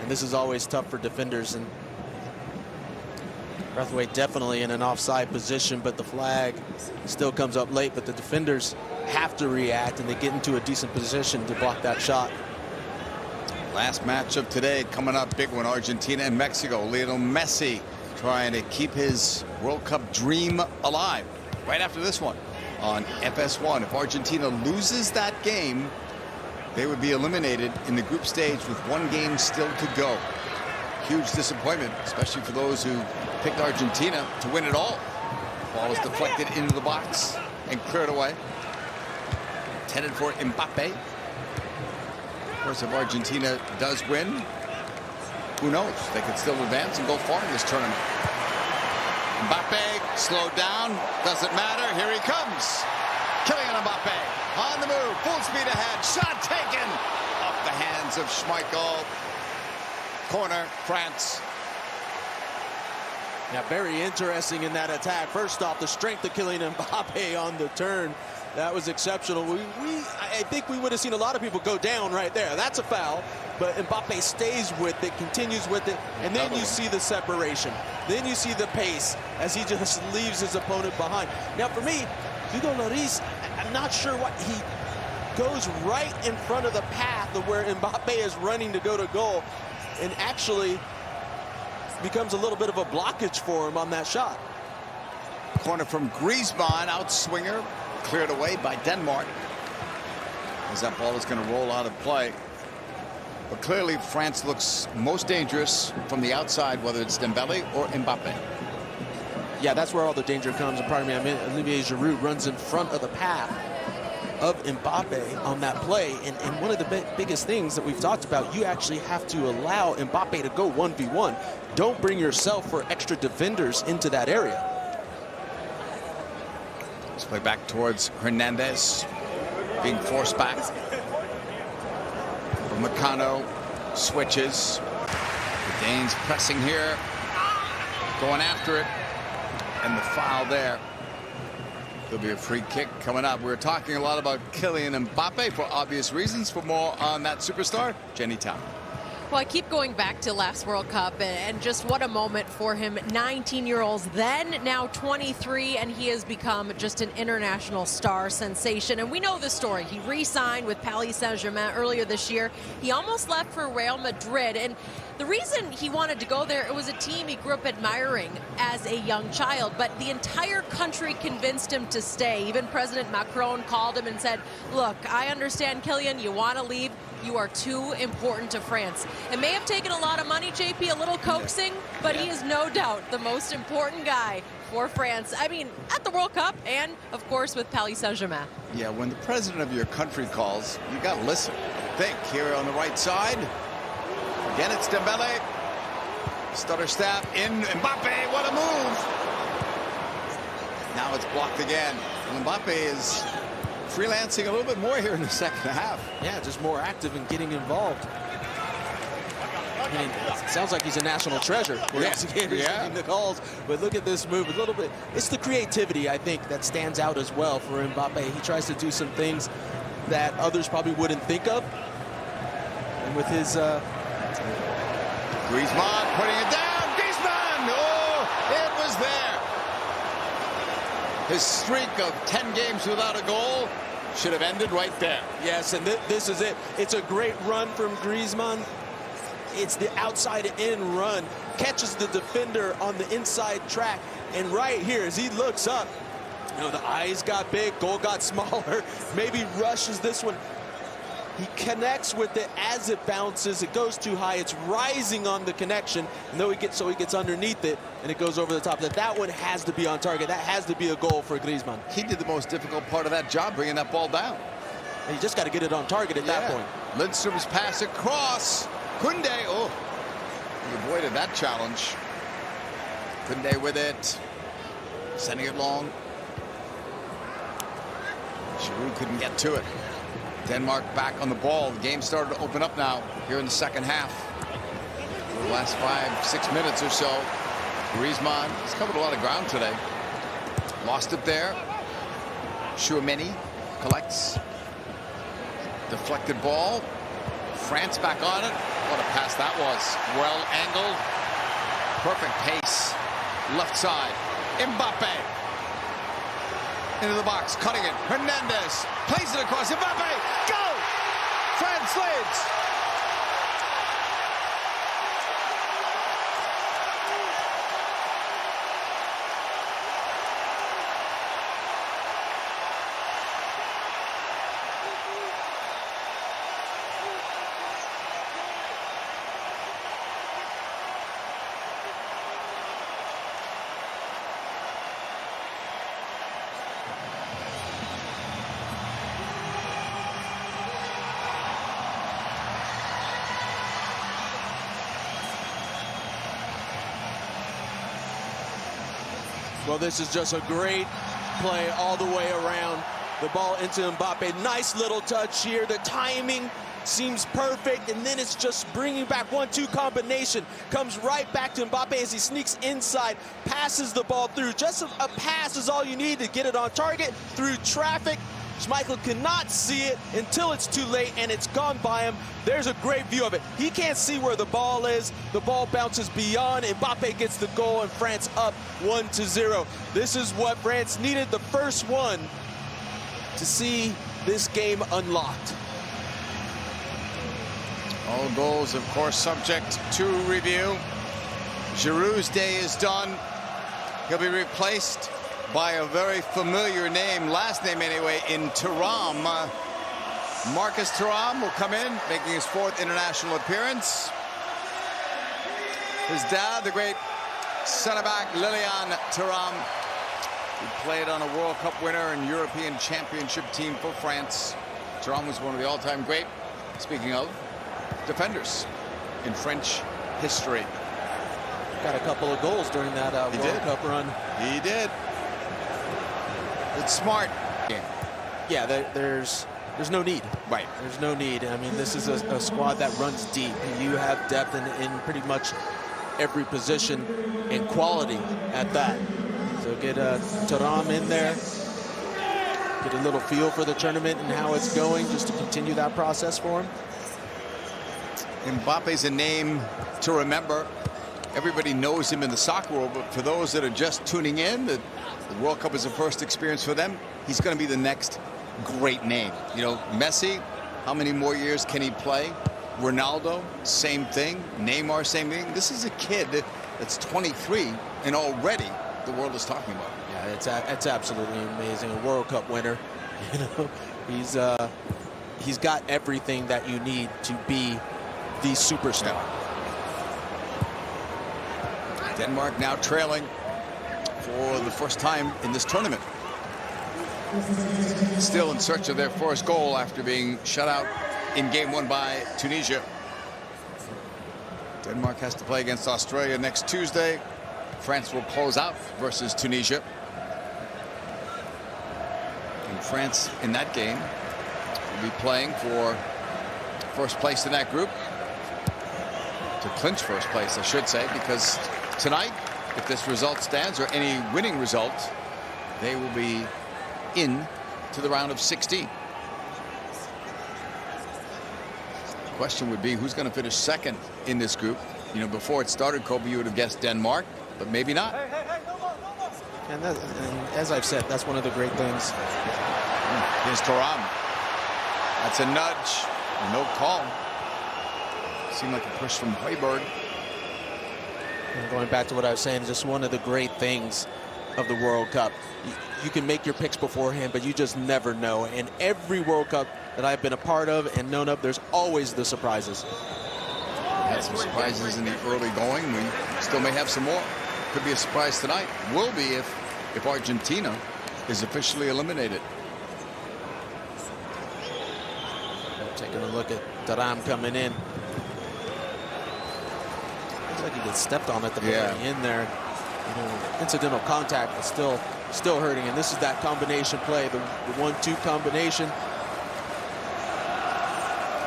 S2: And this is always tough for defenders, and Braithwaite definitely in an offside position, but the flag still comes up late. But the defenders have to react, and they get into a decent position to block that shot.
S1: Last match of today coming up, big one, Argentina and Mexico. Lionel Messi trying to keep his World Cup dream alive. Right after this one on FS1. If Argentina loses that game, they would be eliminated in the group stage with one game still to go. Huge disappointment, especially for those who picked Argentina to win it all. Ball is deflected into the box and cleared away. Intended for Mbappe. Of course, if Argentina does win, who knows? They could still advance and go far in this tournament. Mbappe slowed down. Doesn't matter. Here he comes. Kylian Mbappe on the move. Full speed ahead. Shot taken off the hands of Schmeichel. Corner, France.
S2: Yeah, very interesting in that attack. First off, the strength of Kylian Mbappe on the turn. That was exceptional. I think we would have seen a lot of people go down right there. That's a foul, but Mbappe stays with it, continues with it, and then you see the separation. Then you see the pace as he just leaves his opponent behind. Now, for me, Hugo Lloris, I'm not sure what he goes right in front of the path of where Mbappe is running to go to goal, and actually becomes a little bit of a blockage for him on that shot.
S1: Corner from Griezmann, outswinger, cleared away by Denmark. As that ball is going to roll out of play. But clearly France looks most dangerous from the outside, whether it's Dembele or Mbappe.
S2: Yeah, that's where all the danger comes. And pardon me, I mean, Olivier Giroud runs in front of the path of Mbappe on that play. And one of the biggest things that we've talked about, you actually have to allow Mbappe to go 1v1. Don't bring yourself or extra defenders into that area.
S1: Let's play back towards Hernandez, being forced back. Meccano switches. The Danes pressing here, going after it, and the foul there. There'll be a free kick coming up. We're talking a lot about Kylian Mbappe for obvious reasons. For more on that superstar, Jenny Town.
S3: Well, I keep going back to last World Cup, and just what a moment for him. 19-year-olds then, now 23, and he has become just an international star sensation. And we know the story. He re-signed with Paris Saint-Germain earlier this year. He almost left for Real Madrid, and the reason he wanted to go there, it was a team he grew up admiring as a young child, but the entire country convinced him to stay. Even President Macron called him and said, look, I understand, Kylian, you want to leave. You are too important to France. It may have taken a lot of money, JP, a little coaxing, but he is no doubt the most important guy for France. I mean, at the World Cup and, of course, with Paris Saint-Germain.
S1: Yeah, when the president of your country calls, you got to listen. Think here on the right side. Again, it's Dembele. Stutter step in. Mbappe, what a move. Now it's blocked again. And Mbappe is freelancing a little bit more here in the second half.
S2: Yeah, just more active and getting involved. I mean, it sounds like he's a national treasure. He's getting the calls. But look at this move a little bit. It's the creativity, I think, that stands out as well for Mbappe. He tries to do some things that others probably wouldn't think of. And with his...
S1: Griezmann putting it down. Griezmann! Oh, it was there. His streak of 10 games without a goal should have ended right there.
S2: Yes, and this is it. It's a great run from Griezmann. It's the outside-in run. Catches the defender on the inside track. And right here, as he looks up, you know, the eyes got big, goal got smaller. Maybe rushes this one. He connects with it as it bounces. It goes too high. It's rising on the connection. And he gets underneath it, and it goes over the top. That one has to be on target. That has to be a goal for Griezmann.
S1: He did the most difficult part of that job, bringing that ball down.
S2: And you just got to get it on target at that point.
S1: Lindstrom's pass across. Koundé, oh, he avoided that challenge. Koundé with it, sending it long. Giroud couldn't get to it. Denmark back on the ball. The game started to open up now here in the second half. For the last 5-6 minutes or so, Griezmann has covered a lot of ground today. Lost it there. Chouameni collects. Deflected ball. France back on it. What a pass that was. Well angled. Perfect pace. Left side. Mbappe. Into the box. Cutting it. Hernandez. Plays it across. Mbappe. Go! France leads.
S2: Well, this is just a great play all the way around. The ball into Mbappe. Nice little touch here. The timing seems perfect, and then it's just bringing back 1-2 combination. Comes right back to Mbappe as he sneaks inside, passes the ball through. Just a pass is all you need to get it on target through traffic. Schmeichel cannot see it until it's too late, and it's gone by him. There's a great view of it. He can't see where the ball is. The ball bounces beyond. Mbappe gets the goal, and France up 1-0. This is what France needed, the first one, to see this game unlocked.
S1: All goals, of course, subject to review. Giroud's day is done. He'll be replaced by a very familiar name, last name anyway, in Thuram. Marcus Thuram will come in, making his 4th international appearance. His dad, the great center-back Lilian Thuram, who played on a World Cup winner and European Championship team for France. Thuram was one of the all-time great, speaking of, defenders in French history.
S2: Got a couple of goals during that World Cup run.
S1: He did. It's smart.
S2: Yeah, there's no need.
S1: Right.
S2: There's no need. I mean, this is a squad that runs deep. You have depth in pretty much every position and quality at that. So get Thuram in there. Get a little feel for the tournament and how it's going, just to continue that process for him.
S1: Mbappe's a name to remember. Everybody knows him in the soccer world, but for those that are just tuning in, the World Cup is a first experience for them. He's going to be the next great name. You know, Messi, how many more years can he play? Ronaldo, same thing. Neymar, same thing. This is a kid that's 23, and already the world is talking about him.
S2: Yeah, it's absolutely amazing. A World Cup winner. You know, he's got everything that you need to be the superstar.
S1: Denmark now trailing for the first time in this tournament. Still in search of their first goal after being shut out in game 1 by Tunisia. Denmark has to play against Australia next Tuesday. France will close out versus Tunisia. And France in that game will be playing for first place in that group. To clinch first place, I should say, because tonight, if this result stands, or any winning result, they will be in to the round of 16. The question would be, who's going to finish second in this group? You know, before it started, Kobe, you would have guessed Denmark, but maybe not.
S2: And as I've said, that's one of the great things.
S1: Here's Thuram. That's a nudge. No call. Seemed like a push from Højbjerg.
S2: And going back to what I was saying, just one of the great things of the World Cup. You can make your picks beforehand, but you just never know. And every World Cup that I've been a part of and known of, there's always the surprises.
S1: Had some surprises in the early going. We still may have some more. Could be a surprise tonight. Will be if Argentina is officially eliminated.
S2: Taking a look at Thuram coming in. Looks like he gets stepped on at the very end there. You know, incidental contact, but still hurting. And this is that combination play, the 1-2 combination.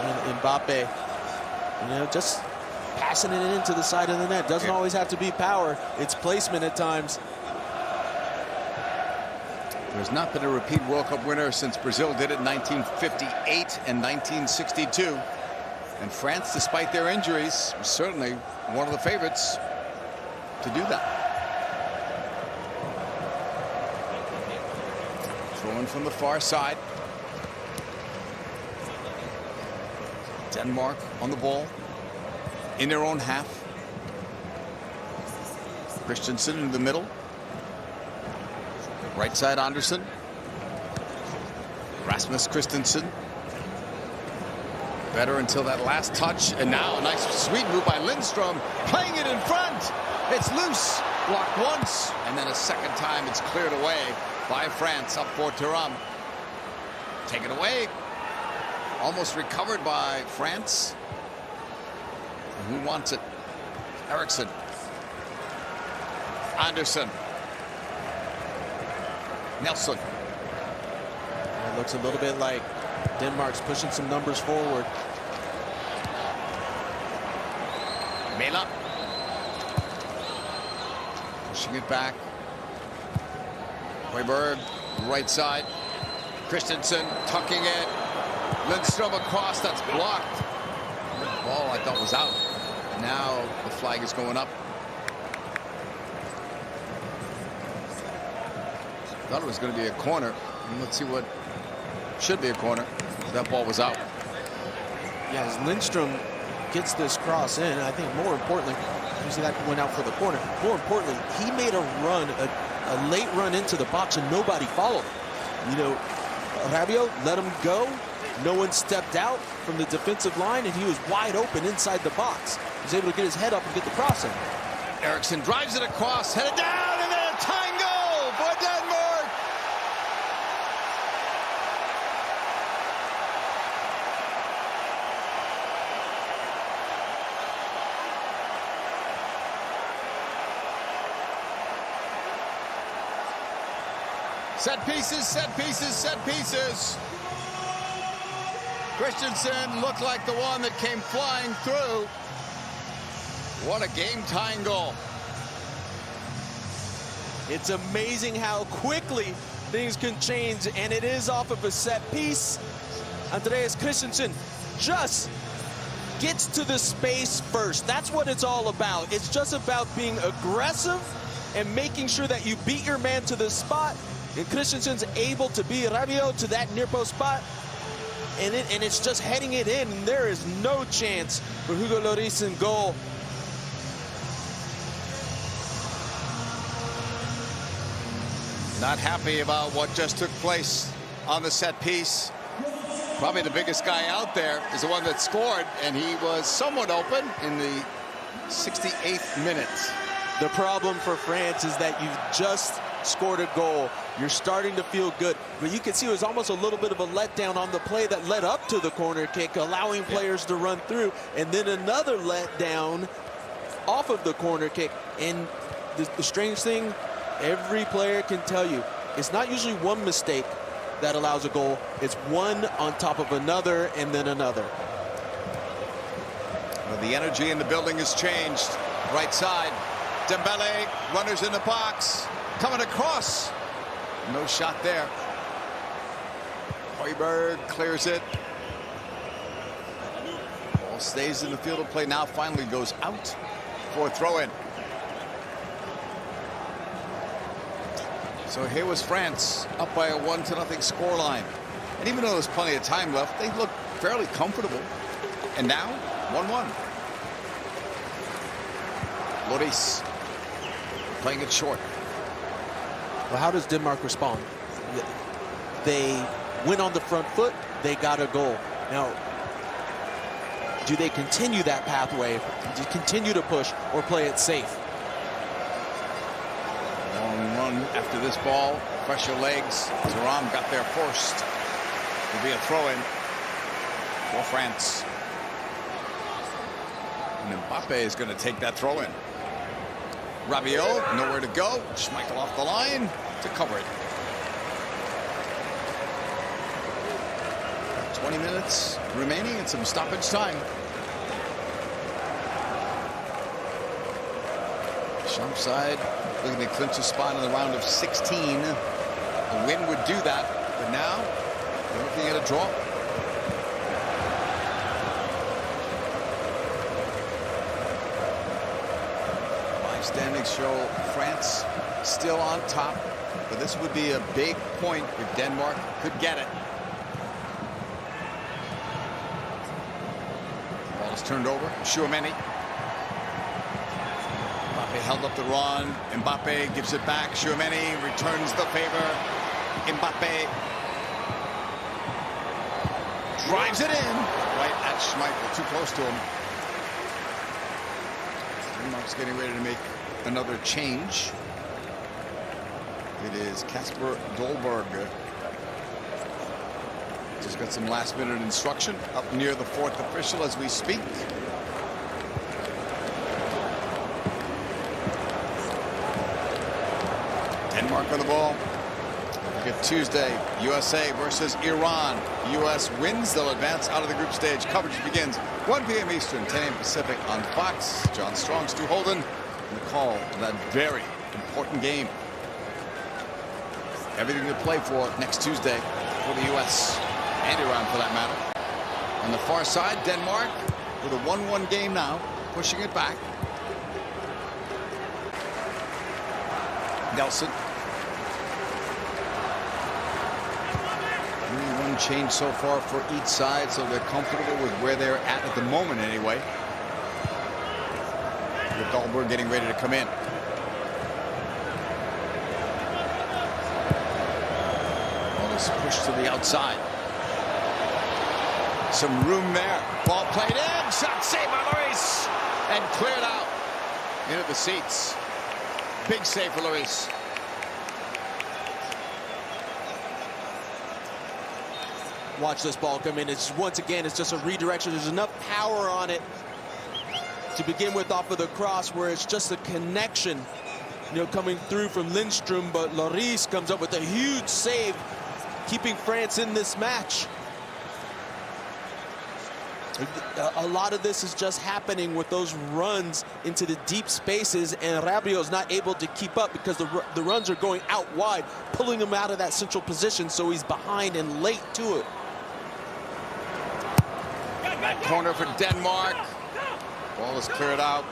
S2: And Mbappe, you know, just passing it into the side of the net. Doesn't always have to be power. It's placement at times.
S1: There's not been a repeat World Cup winner since Brazil did it in 1958 and 1962. And France, despite their injuries, was certainly one of the favorites to do that. Thrown from the far side. Denmark on the ball in their own half. Christensen in the middle. Right side Andersen. Rasmus Christensen. Better until that last touch. And now a nice sweet move by Lindstrom. Playing it in front. It's loose. Blocked once. And then a second time it's cleared away by France up for Thuram. Taken away. Almost recovered by France. And who wants it? Eriksson. Andersen. Nelson.
S2: It looks a little bit like Denmark's pushing some numbers forward.
S1: Mela. Pushing it back. Højbjerg, right side. Christensen tucking it. Lindstrom across, that's blocked. The ball I thought was out. Now the flag is going up. Thought it was going to be a corner. And let's see what should be a corner. That ball was out.
S2: Yeah, as Lindstrom gets this cross in, I think more importantly, you see that went out for the corner. More importantly, he made a run, a late run into the box, and nobody followed him. You know, Rabiot let him go. No one stepped out from the defensive line, and he was wide open inside the box. He was able to get his head up and get the cross in.
S1: Eriksson drives it across, headed down, and then a tying goal for Denmark. Set pieces, set pieces, set pieces. Christensen looked like the one that came flying through. What a game-tying goal.
S2: It's amazing how quickly things can change, and it is off of a set piece. Andreas Christensen just gets to the space first. That's what it's all about. It's just about being aggressive and making sure that you beat your man to the spot. And Christensen's able to beat Rabiot to that near post spot. And it's just heading it in. And there is no chance for Hugo Lloris in goal.
S1: Not happy about what just took place on the set piece. Probably the biggest guy out there is the one that scored, and he was somewhat open in the 68th minute.
S2: The problem for France is that you've just scored a goal. You're starting to feel good, but you can see it was almost a little bit of a letdown on the play that led up to the corner kick, allowing players to run through, and then another letdown off of the corner kick. And the strange thing, every player can tell you, it's not usually one mistake that allows a goal. It's one on top of another and then another.
S1: Well, the energy in the building has changed. Right side, Dembele, runners in the box, coming across. No shot there. Højbjerg clears it. Ball stays in the field of play. Now finally goes out for a throw-in. So here was France up by a 1-0 scoreline. And even though there's plenty of time left, they look fairly comfortable. And now 1-1. Lloris playing it short.
S2: Well, how does Denmark respond? They went on the front foot. They got a goal. Now, do they continue that pathway? Do you continue to push or play it safe?
S1: Long run after this ball. Pressure legs. Thuram got there first. Will be a throw-in for France. And Mbappe is going to take that throw-in. Rabiot, nowhere to go. Schmeichel off the line to cover it. 20 minutes remaining and some stoppage time. Sharp side looking to clinch a spot in the round of 16. A win would do that, but now we're looking at a draw. Standings show France still on top, but this would be a big point if Denmark could get it. Ball is turned over. Tchouaméni. Mbappe held up the run. Mbappe gives it back. Tchouaméni returns the favor. Mbappe drives it in right at Schmeichel, too close to him. Denmark's getting ready to make another change. It is Kasper Dolberg. Just got some last-minute instruction up near the fourth official as we speak. Denmark on the ball. Look at Tuesday, USA versus Iran. U.S. wins, they'll advance out of the group stage. Coverage begins 1 p.m. Eastern, 10 a.m. Pacific on Fox. John Strong, Stu Holden, and the call of that very important game. Everything to play for next Tuesday for the U.S. and Iran, for that matter. On the far side, Denmark with a 1-1 game now, pushing it back. Nelson. Only one change so far for each side, so they're comfortable with where they're at the moment anyway. With Dolberg getting ready to come in. Ball is pushed to the outside. Some room there. Ball played in. Shot saved by Lloris. And cleared out into the seats. Big save for Lloris.
S2: Watch this ball come in. It's once again, it's just a redirection. There's enough power on it to begin with off of the cross, where it's just a connection, you know, coming through from Lindstrom. But Lloris comes up with a huge save, keeping France in this match. A lot of this is just happening with those runs into the deep spaces, and Rabiot's not able to keep up because the runs are going out wide, pulling him out of that central position, so he's behind and late to it.
S1: Back corner for Denmark. Ball is cleared out.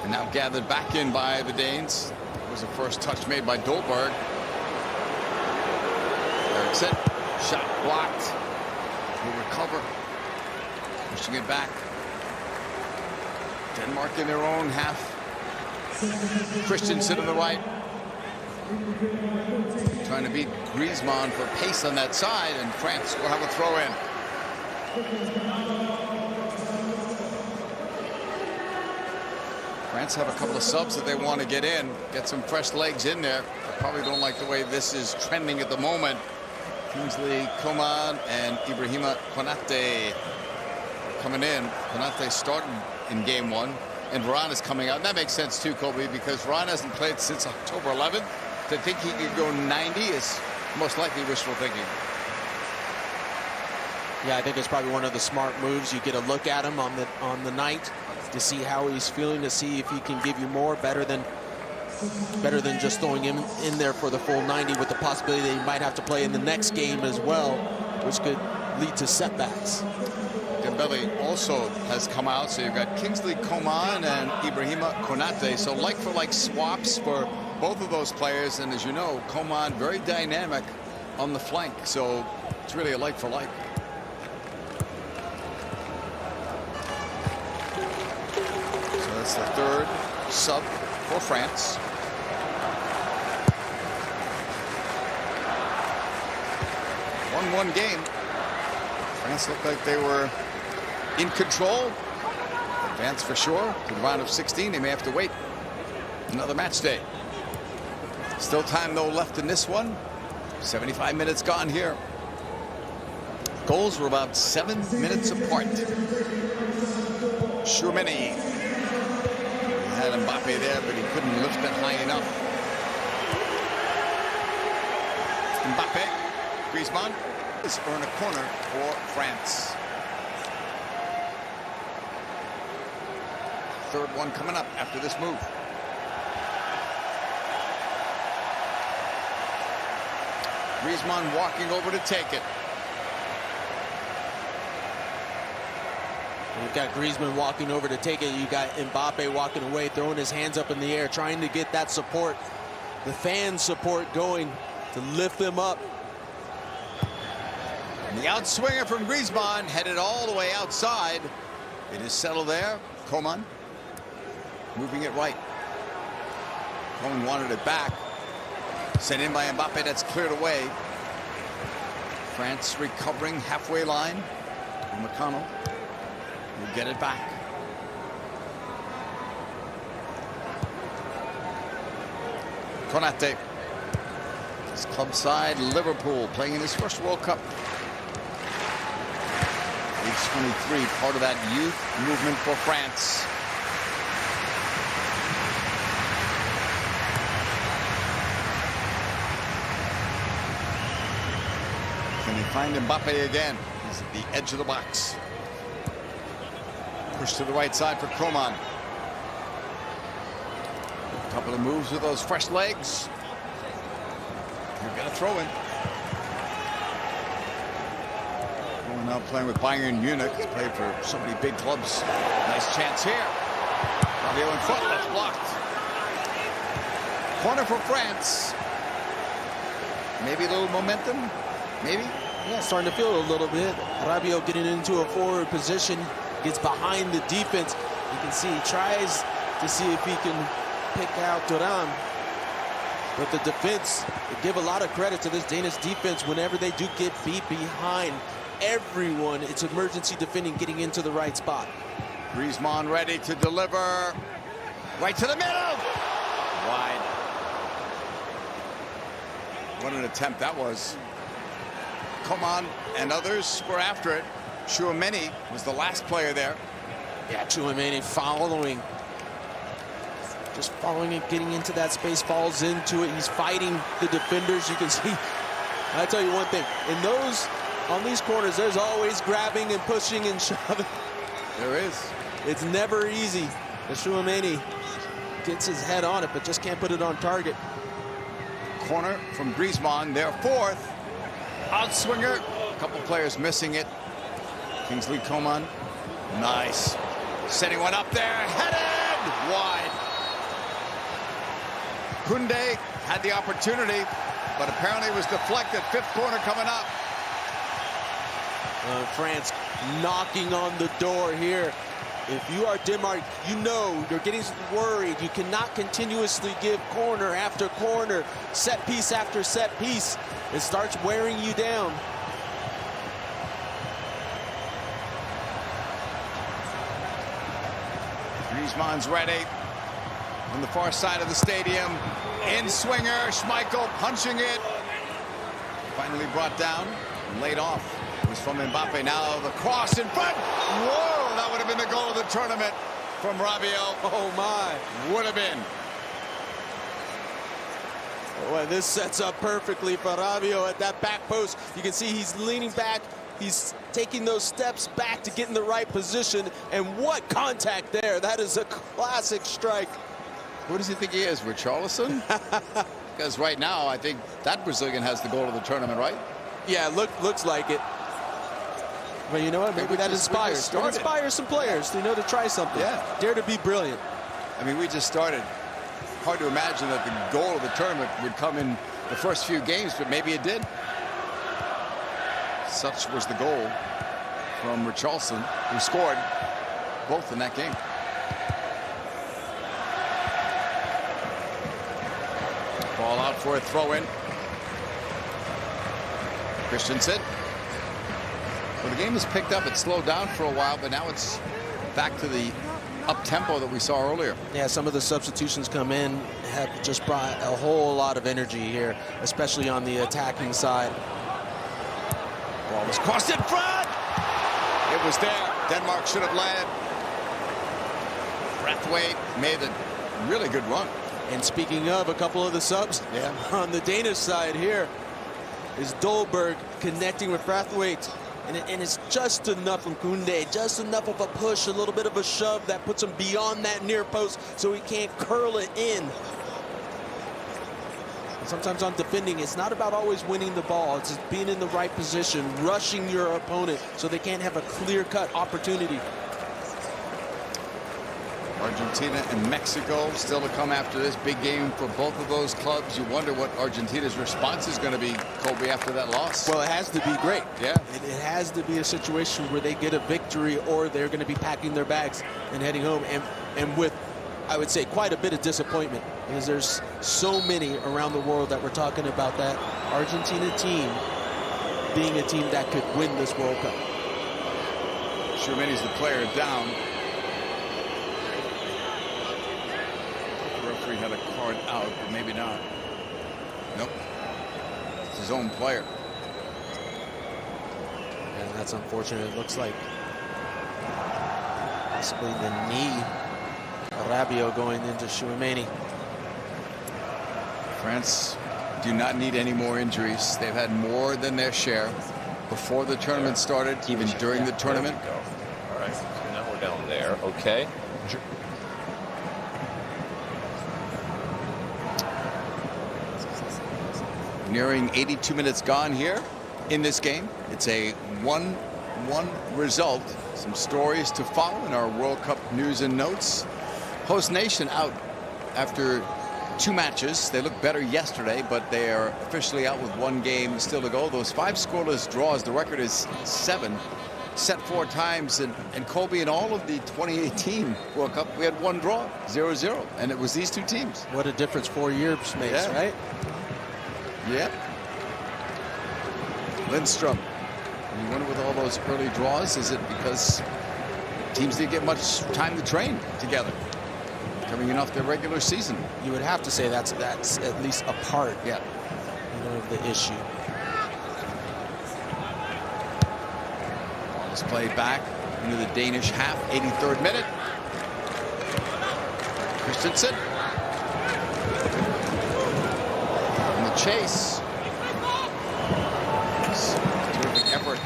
S1: And now gathered back in by the Danes. It was the first touch made by Dolberg. Eriksson, shot blocked. Will recover. Pushing it back. Denmark in their own half. Christensen to the right. Trying to beat Griezmann for pace on that side, and France will have a throw in. France have a couple of subs that they want to get in, get some fresh legs in there. I probably don't like the way this is trending at the moment. Kingsley Coman and Ibrahima Konate coming in. Konate started in game 1, and Varane is coming out. And that makes sense too, Kobe, because Varane hasn't played since October 11th. To think he could go 90 is most likely wishful thinking.
S2: Yeah, I think it's probably one of the smart moves. You get a look at him on the night to see how he's feeling, to see if he can give you more, better than just throwing him in there for the full 90, with the possibility that he might have to play in the next game as well, which could lead to setbacks.
S1: Dembele also has come out, so you've got Kingsley Coman and Ibrahima Konate. So like for like swaps for both of those players, and as you know, Coman very dynamic on the flank, so it's really a like for like. So that's the third sub for France. One game. France looked like they were in control. Advance for sure to the round of 16. They may have to wait another match day. Still time though left in this one. 75 minutes gone here. Goals were about 7 minutes apart. SONMINEA had Mbappe there, but he couldn't lift it high enough. Mbappe, Griezmann is earn a corner for France. Third one coming up after this move. Griezmann walking over to take it.
S2: You've got Griezmann walking over to take it. You got Mbappe walking away, throwing his hands up in the air, trying to get that support, the fan support going to lift them up.
S1: And the outswinger from Griezmann headed all the way outside. It is settled there. Coman moving it right. Coman wanted it back. Sent in by Mbappe. That's cleared away. France recovering halfway line. McConnell will get it back. Konate. His club side, Liverpool, playing in his first World Cup. Age 23, part of that youth movement for France. Can they find Mbappe again? He's at the edge of the box. Push to the right side for Coman. A couple of moves with those fresh legs. You've got to throw in. Coman now playing with Bayern Munich. He's played for so many big clubs. Nice chance here. Rabiot in front. That's blocked. Corner for France. Maybe a little momentum. Maybe.
S2: Yeah, starting to feel a little bit. Rabiot getting into a forward position, gets behind the defense. You can see he tries to see if he can pick out Thuram. But the defense, they give a lot of credit to this Danish defense whenever they do get beat behind everyone. It's emergency defending, getting into the right spot.
S1: Griezmann ready to deliver. Right to the middle. Wide. What an attempt that was. Coman and others were after it. SONMINEA was the last player there.
S2: Yeah, SONMINEA following. Just following it, getting into that space, falls into it. He's fighting the defenders. You can see, I tell you one thing, on these corners, there's always grabbing and pushing and shoving.
S1: There is.
S2: It's never easy. SONMINEA gets his head on it, but just can't put it on target.
S1: Corner from Griezmann, their fourth. Outswinger, a couple players missing it. Kingsley Coman, nice. Setting one up there, headed wide. Koundé had the opportunity, but apparently was deflected. Fifth corner coming up.
S2: France knocking on the door here. If you are Denmark, you know you're getting worried. You cannot continuously give corner after corner, set piece after set piece. It starts wearing you down.
S1: Griezmann's ready on the far side of the stadium. In swinger, Schmeichel punching it. Finally brought down and laid off. It was from Mbappe. Now the cross in front. Whoa, that would have been the goal of the tournament from Rabiot.
S2: Oh my.
S1: Would have been.
S2: Well, this sets up perfectly for Rabiot at that back post. You can see he's leaning back. He's taking those steps back to get in the right position. And what contact there. That is a classic strike.
S1: Who does he think he is, Richarlison? Because right now, I think that Brazilian has the goal of the tournament, right?
S2: Yeah, looks like it. But you know what? Maybe that inspires. It inspires some players, you know, to try something.
S1: Yeah.
S2: Dare to be brilliant.
S1: I mean, we just started. Hard to imagine that the goal of the tournament would come in the first few games, but maybe it did. Such was the goal from Richarlison, who scored both in that game. Ball out for a throw-in. Christensen. Well, the game has picked up. It slowed down for a while, but now it's back to the up-tempo that we saw earlier.
S2: Yeah, some of the substitutions come in have just brought a whole lot of energy here, especially on the attacking side.
S1: Ball was crossed in front. It was there. Denmark should have led. Braithwaite made a really good run.
S2: And speaking of a couple of the subs, on the Danish side here is Dolberg connecting with Braithwaite. And it's just enough from Koundé, just enough of a push, a little bit of a shove that puts him beyond that near post so he can't curl it in. And sometimes on defending, it's not about always winning the ball. It's just being in the right position, rushing your opponent so they can't have a clear-cut opportunity.
S1: Argentina and Mexico still to come after this big game for both of those clubs. You wonder what Argentina's response is going to be, Kobe, after that loss.
S2: Well, it has to be great.
S1: Yeah.
S2: It has to be a situation where they get a victory or they're going to be packing their bags and heading home. And with, I would say, quite a bit of disappointment, because there's so many around the world that we're talking about that Argentina team being a team that could win this World Cup.
S1: Shermani's the player down. Referee had a card out, but maybe not. Nope. It's his own player.
S2: And that's unfortunate. It looks like possibly the knee of Rabiot going into Shermani.
S1: France do not need any more injuries. They've had more than their share before the tournament started, even during the tournament.
S5: All right, so now we're down there. Okay.
S1: Nearing 82 minutes gone here in this game. It's a 1-1 result. Some stories to follow in our World Cup news and notes. Host nation out after 2 matches. They looked better yesterday, but they are officially out with 1 game still to go. Those 5 scoreless draws, the record is 7. Set 4 times, and Kobe, in all of the 2018 World Cup, we had 1 draw, 0-0, and it was these 2 teams.
S2: What a difference 4 years makes, right?
S1: Yep. Lindstrom. You wonder with all those early draws, is it because teams didn't get much time to train together, coming in off their regular season?
S2: You would have to say that's at least a part, of the issue.
S1: Ball is played back into the Danish half, 83rd minute. Christensen. Chase. Terrific effort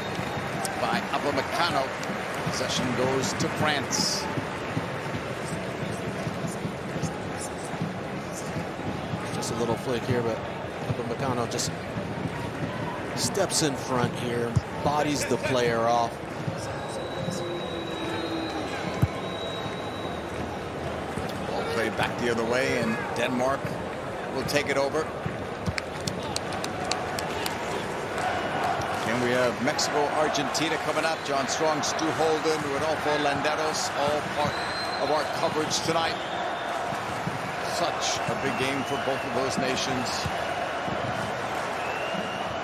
S1: by Upamecano. Possession goes to France.
S2: Just a little flick here, but Upamecano just steps in front here, bodies the player off.
S1: Ball played back the other way, and Denmark will take it over. And we have Mexico, Argentina coming up. John Strong, Stu Holden, Rodolfo Landeros, all part of our coverage tonight. Such a big game for both of those nations.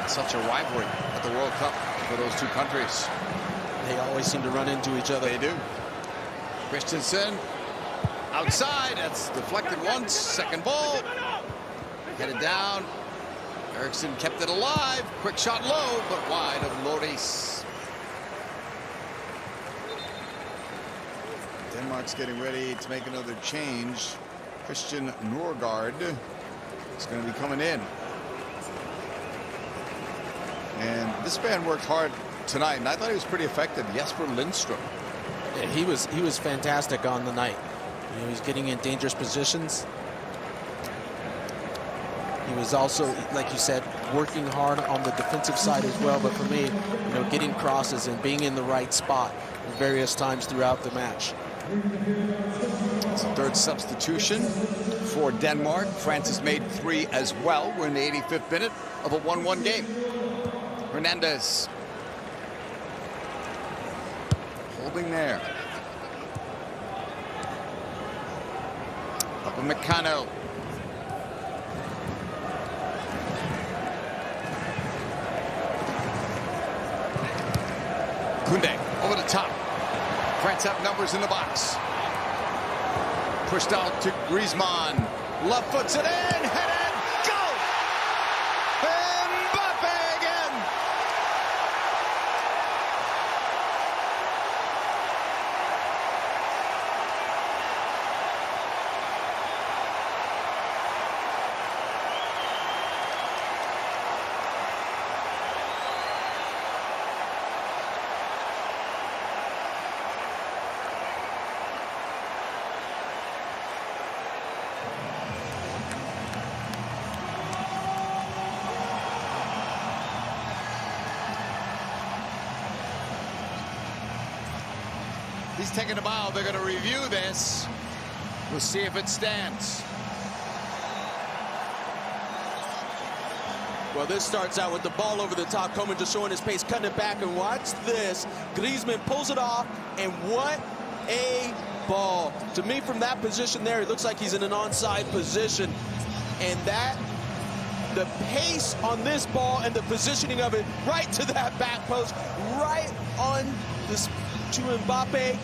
S1: Such a rivalry at the World Cup for those two countries.
S2: They always seem to run into each other.
S1: They do. Christensen outside. That's deflected once. Second ball. Headed down. Eriksson kept it alive. Quick shot low, but wide of Lloris. Denmark's getting ready to make another change. Christian Norgard is going to be coming in. And this man worked hard tonight, and I thought he was pretty effective. Jesper Lindstrom.
S2: Yeah, he was fantastic on the night. You know, he's getting in dangerous positions. He was also, like you said, working hard on the defensive side as well. But for me, you know, getting crosses and being in the right spot at various times throughout the match.
S1: It's a third substitution for Denmark. France has made 3 as well. We're in the 85th minute of a 1-1 game. Hernandez holding there. Upamecano. Koundé over the top. France have numbers in the box. Pushed out to Griezmann. Left foots it in. Headed. Go! Mbappe again. He's taking a bow. They're going to review this. We'll see if it stands.
S2: Well, this starts out with the ball over the top. Coman just showing his pace, cutting it back, and watch this. Griezmann pulls it off, and what a ball. To me, from that position there, it looks like he's in an onside position. And the pace on this ball and the positioning of it right to that back post, right on this to Mbappe.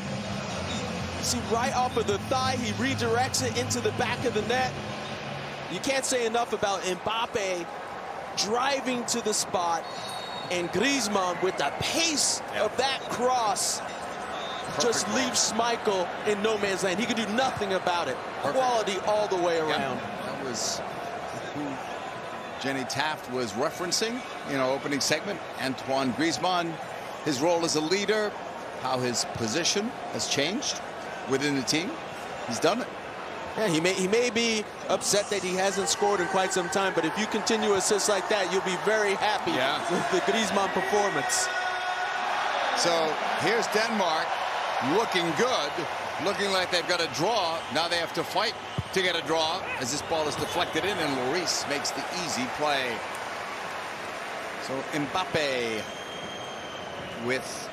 S2: You see, right off of the thigh, he redirects it into the back of the net. You can't say enough about Mbappe driving to the spot, and Griezmann with the pace of that cross just leaves Schmeichel in no man's land. He can do nothing about it. Quality all the way around.
S1: That was who Jenny Taft was referencing in our opening segment. Antoine Griezmann, his role as a leader, how his position has changed within the team. He's done it.
S2: Yeah, he may be upset that he hasn't scored in quite some time, but if you continue assists like that, you'll be very happy with the Griezmann performance.
S1: So here's Denmark looking good, looking like they've got a draw. Now they have to fight to get a draw as this ball is deflected in, and Lloris makes the easy play. So Mbappe with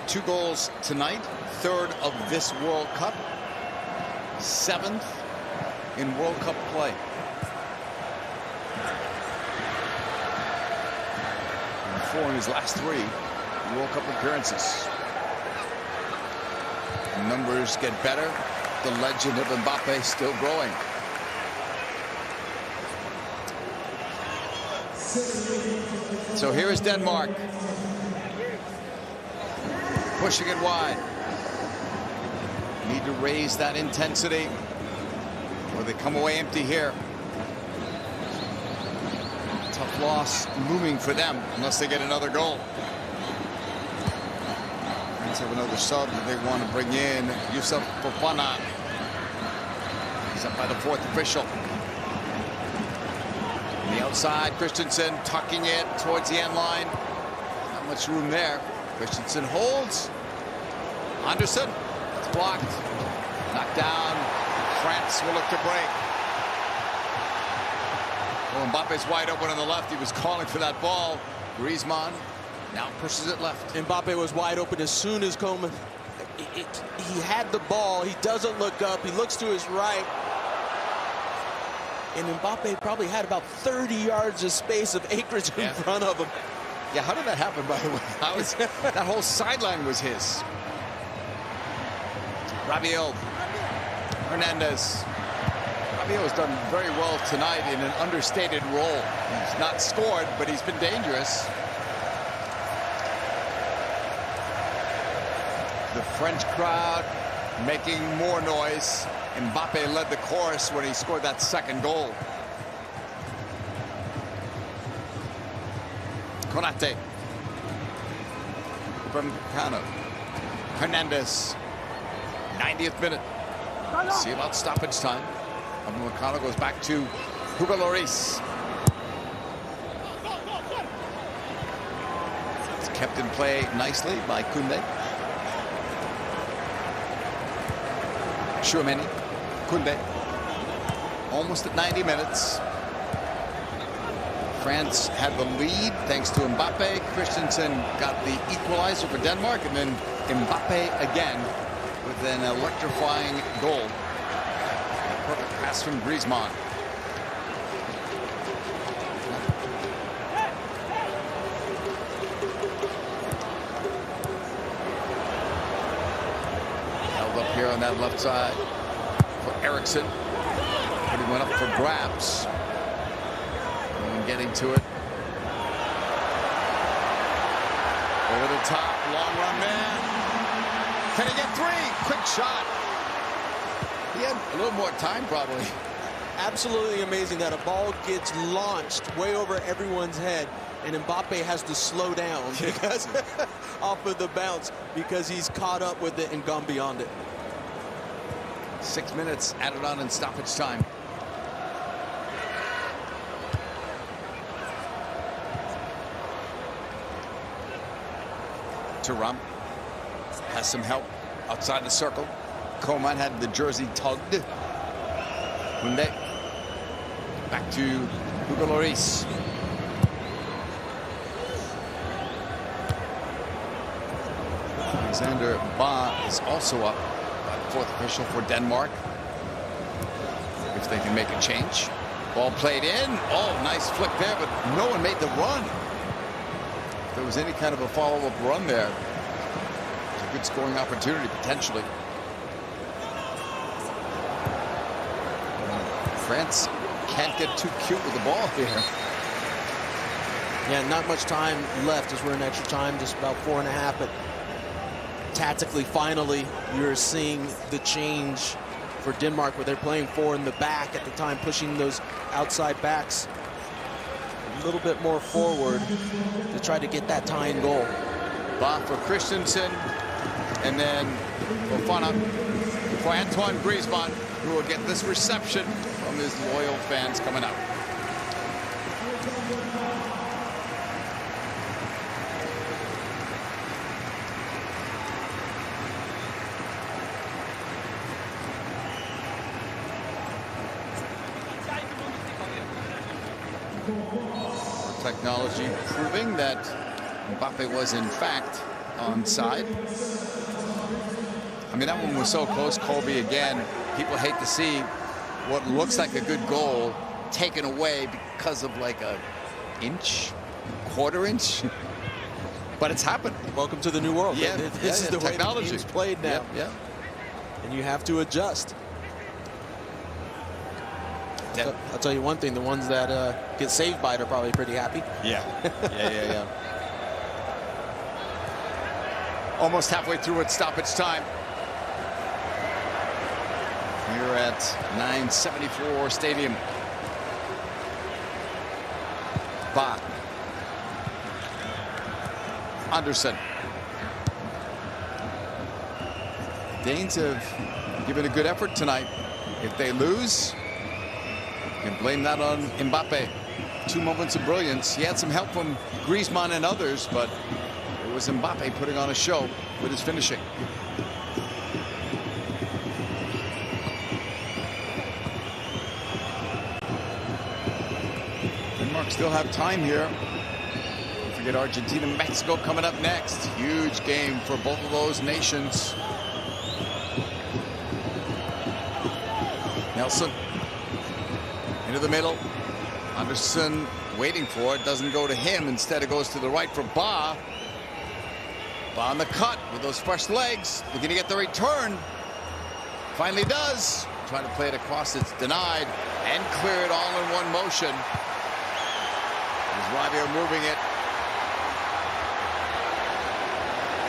S1: 2 goals tonight, 3rd of this World Cup, 7th in World Cup play. And 4 in his last 3 World Cup appearances. The numbers get better. The legend of Mbappe still growing. So here is Denmark. Pushing it wide. Need to raise that intensity, or they come away empty here. Tough loss looming for them unless they get another goal. Let's have another sub that they want to bring in. Yusuf Fofana. He's up by the 4th official. On the outside, Christensen tucking it towards the end line. Not much room there. Christensen holds. Anderson. It's blocked. Knocked down. France will look to break. Well, Mbappe's wide open on the left. He was calling for that ball. Griezmann Now pushes it left.
S2: Mbappe was wide open as soon as Coman. He had the ball. He doesn't look up. He looks to his right. And Mbappe probably had about 30 yards of space of acreage in front of him.
S1: Yeah, how did that happen, by the way? That whole sideline was his. Rabiot. Hernandez. Rabiot has done very well tonight in an understated role. He's not scored, but he's been dangerous. The French crowd making more noise. Mbappe led the chorus when he scored that second goal. Konate. From Cano. Hernandez. 90th minute. See about stoppage time. Upamecano goes back to Hugo Lloris. It's kept in play nicely by Koundé. Tchouaméni. Koundé. Almost at 90 minutes. France had the lead thanks to Mbappe. Christensen got the equalizer for Denmark, and then Mbappe again with an electrifying goal. A perfect pass from Griezmann. Held up here on that left side for Eriksson. But he went up for grabs. Getting to it. Over the top, long run man. Can he get three? Quick shot. He had a little more time probably.
S2: Absolutely amazing that a ball gets launched way over everyone's head and Mbappe has to slow down because off of the bounce because he's caught up with it and gone beyond it.
S1: 6 minutes added on in stoppage time. Thuram has some help outside the circle. Coman had the jersey tugged. Koundé back to Hugo Lloris. Alexander Ba is also up by the fourth official for Denmark. If they can make a change. Ball played in. Oh, nice flick there, but no one made the run. If there was any kind of a follow-up run there, it's a good scoring opportunity potentially. France can't get too cute with the ball here.
S2: Yeah, not much time left as we're in extra time, just about 4.5. But tactically, finally, you're seeing the change for Denmark, where they're playing 4 in the back at the time, pushing those outside backs a little bit more forward to try to get that tying goal.
S1: Ba for Christensen, and then Fofana for Antoine Griezmann, who will get this reception from his loyal fans coming out. Technology proving that Mbappe was in fact onside. I mean, that one was so close. Colby again. People hate to see what looks like a good goal taken away because of like a inch, quarter inch. But it's happened.
S2: Welcome to the new world.
S1: Yeah,
S2: this is the way the game's played now.
S1: Yeah.
S2: And you have to adjust. I'll tell you one thing, the ones that get saved by it are probably pretty happy.
S1: Yeah. Yeah. Almost halfway through at stoppage time. Here at 974 Stadium. Ba. Anderson. Danes have given a good effort tonight. If they lose, you can blame that on Mbappe. 2 moments of brilliance. He had some help from Griezmann and others, but it was Mbappe putting on a show with his finishing. Denmark still have time here. Don't forget get Argentina and Mexico coming up next. Huge game for both of those nations. Nelson into the middle. Anderson waiting for it. Doesn't go to him. Instead, it goes to the right for Ba. Ba on the cut with those fresh legs. Looking to get the return. Finally does. Trying to play it across. It's denied. And cleared all in one motion. There's Rabio moving it.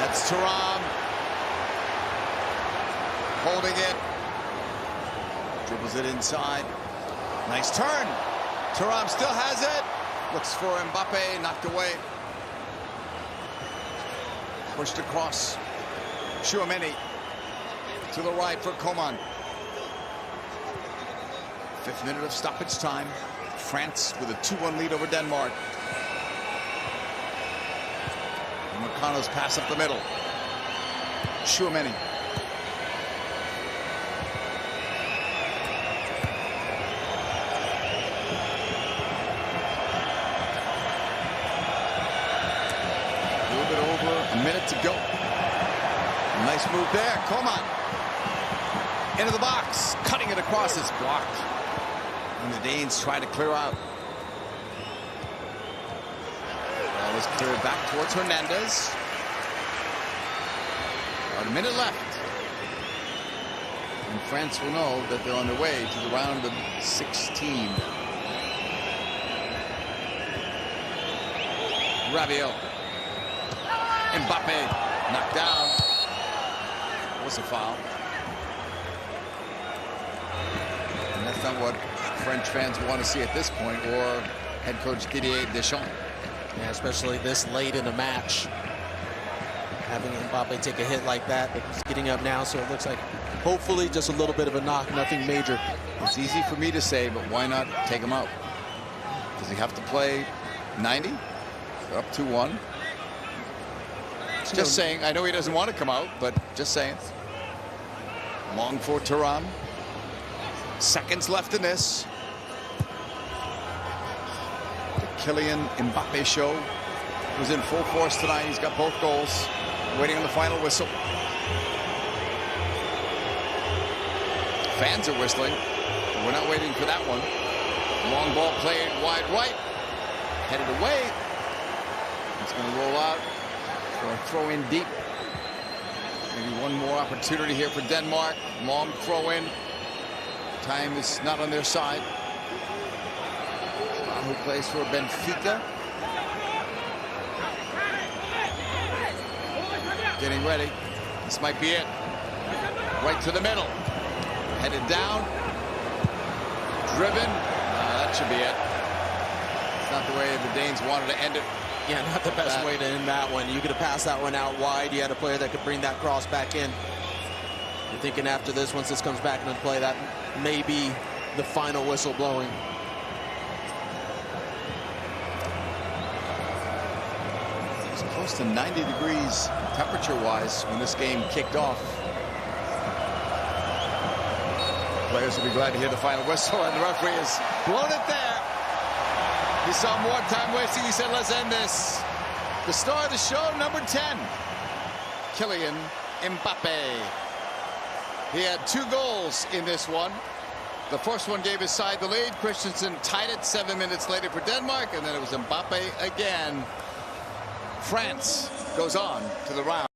S1: That's Thuram. Holding it. Dribbles it inside. Nice turn. Thuram still has it. Looks for Mbappe. Knocked away. Pushed across. Tchouaméni to the right for Coman. 5th minute of stoppage time. France with a 2-1 lead over Denmark. Marcano's pass up the middle. Tchouaméni. A little bit over a minute to go. Nice move there. Coman. Into the box. Cutting it across. It's blocked. And the Danes try to clear out. Ball is cleared back towards Hernandez. About a minute left. And France will know that they're on their way to the round of 16. Rabiot. Mbappe knocked down. Was a foul. And that's not what French fans want to see at this point, or head coach Didier Deschamps.
S2: Yeah, especially this late in the match. Having Mbappe take a hit like that, but he's getting up now, so it looks like hopefully just a little bit of a knock, nothing major.
S1: It's easy for me to say, but why not take him out? Does he have to play 90? They're up 2-1. Just saying. I know he doesn't want to come out, but just saying. Long for Thuram. Seconds left in this. The Kylian Mbappe show was in full force tonight. He's got both goals. Waiting on the final whistle. Fans are whistling. But we're not waiting for that one. Long ball played wide right. Headed away. It's going to roll out for a throw in deep. Maybe one more opportunity here for Denmark. Long throw in. Time is not on their side. Who plays for Benfica. Getting ready. This might be it. Right to the middle. Headed down. Driven. That should be it. It's not the way the Danes wanted to end it.
S2: Yeah, not the best way to end that one. You could have passed that one out wide. You had a player that could bring that cross back in. You're thinking after this, once this comes back into play, that may be the final whistle blowing.
S1: It was close to 90 degrees temperature-wise when this game kicked off. Players will be glad to hear the final whistle, and the referee has blown it there. He saw more time wasting. He said, let's end this. The star of the show, number 10, Kylian Mbappe. He had 2 goals in this one. The first one gave his side the lead. Christensen tied it 7 minutes later for Denmark, and then it was Mbappe again. France goes on to the round.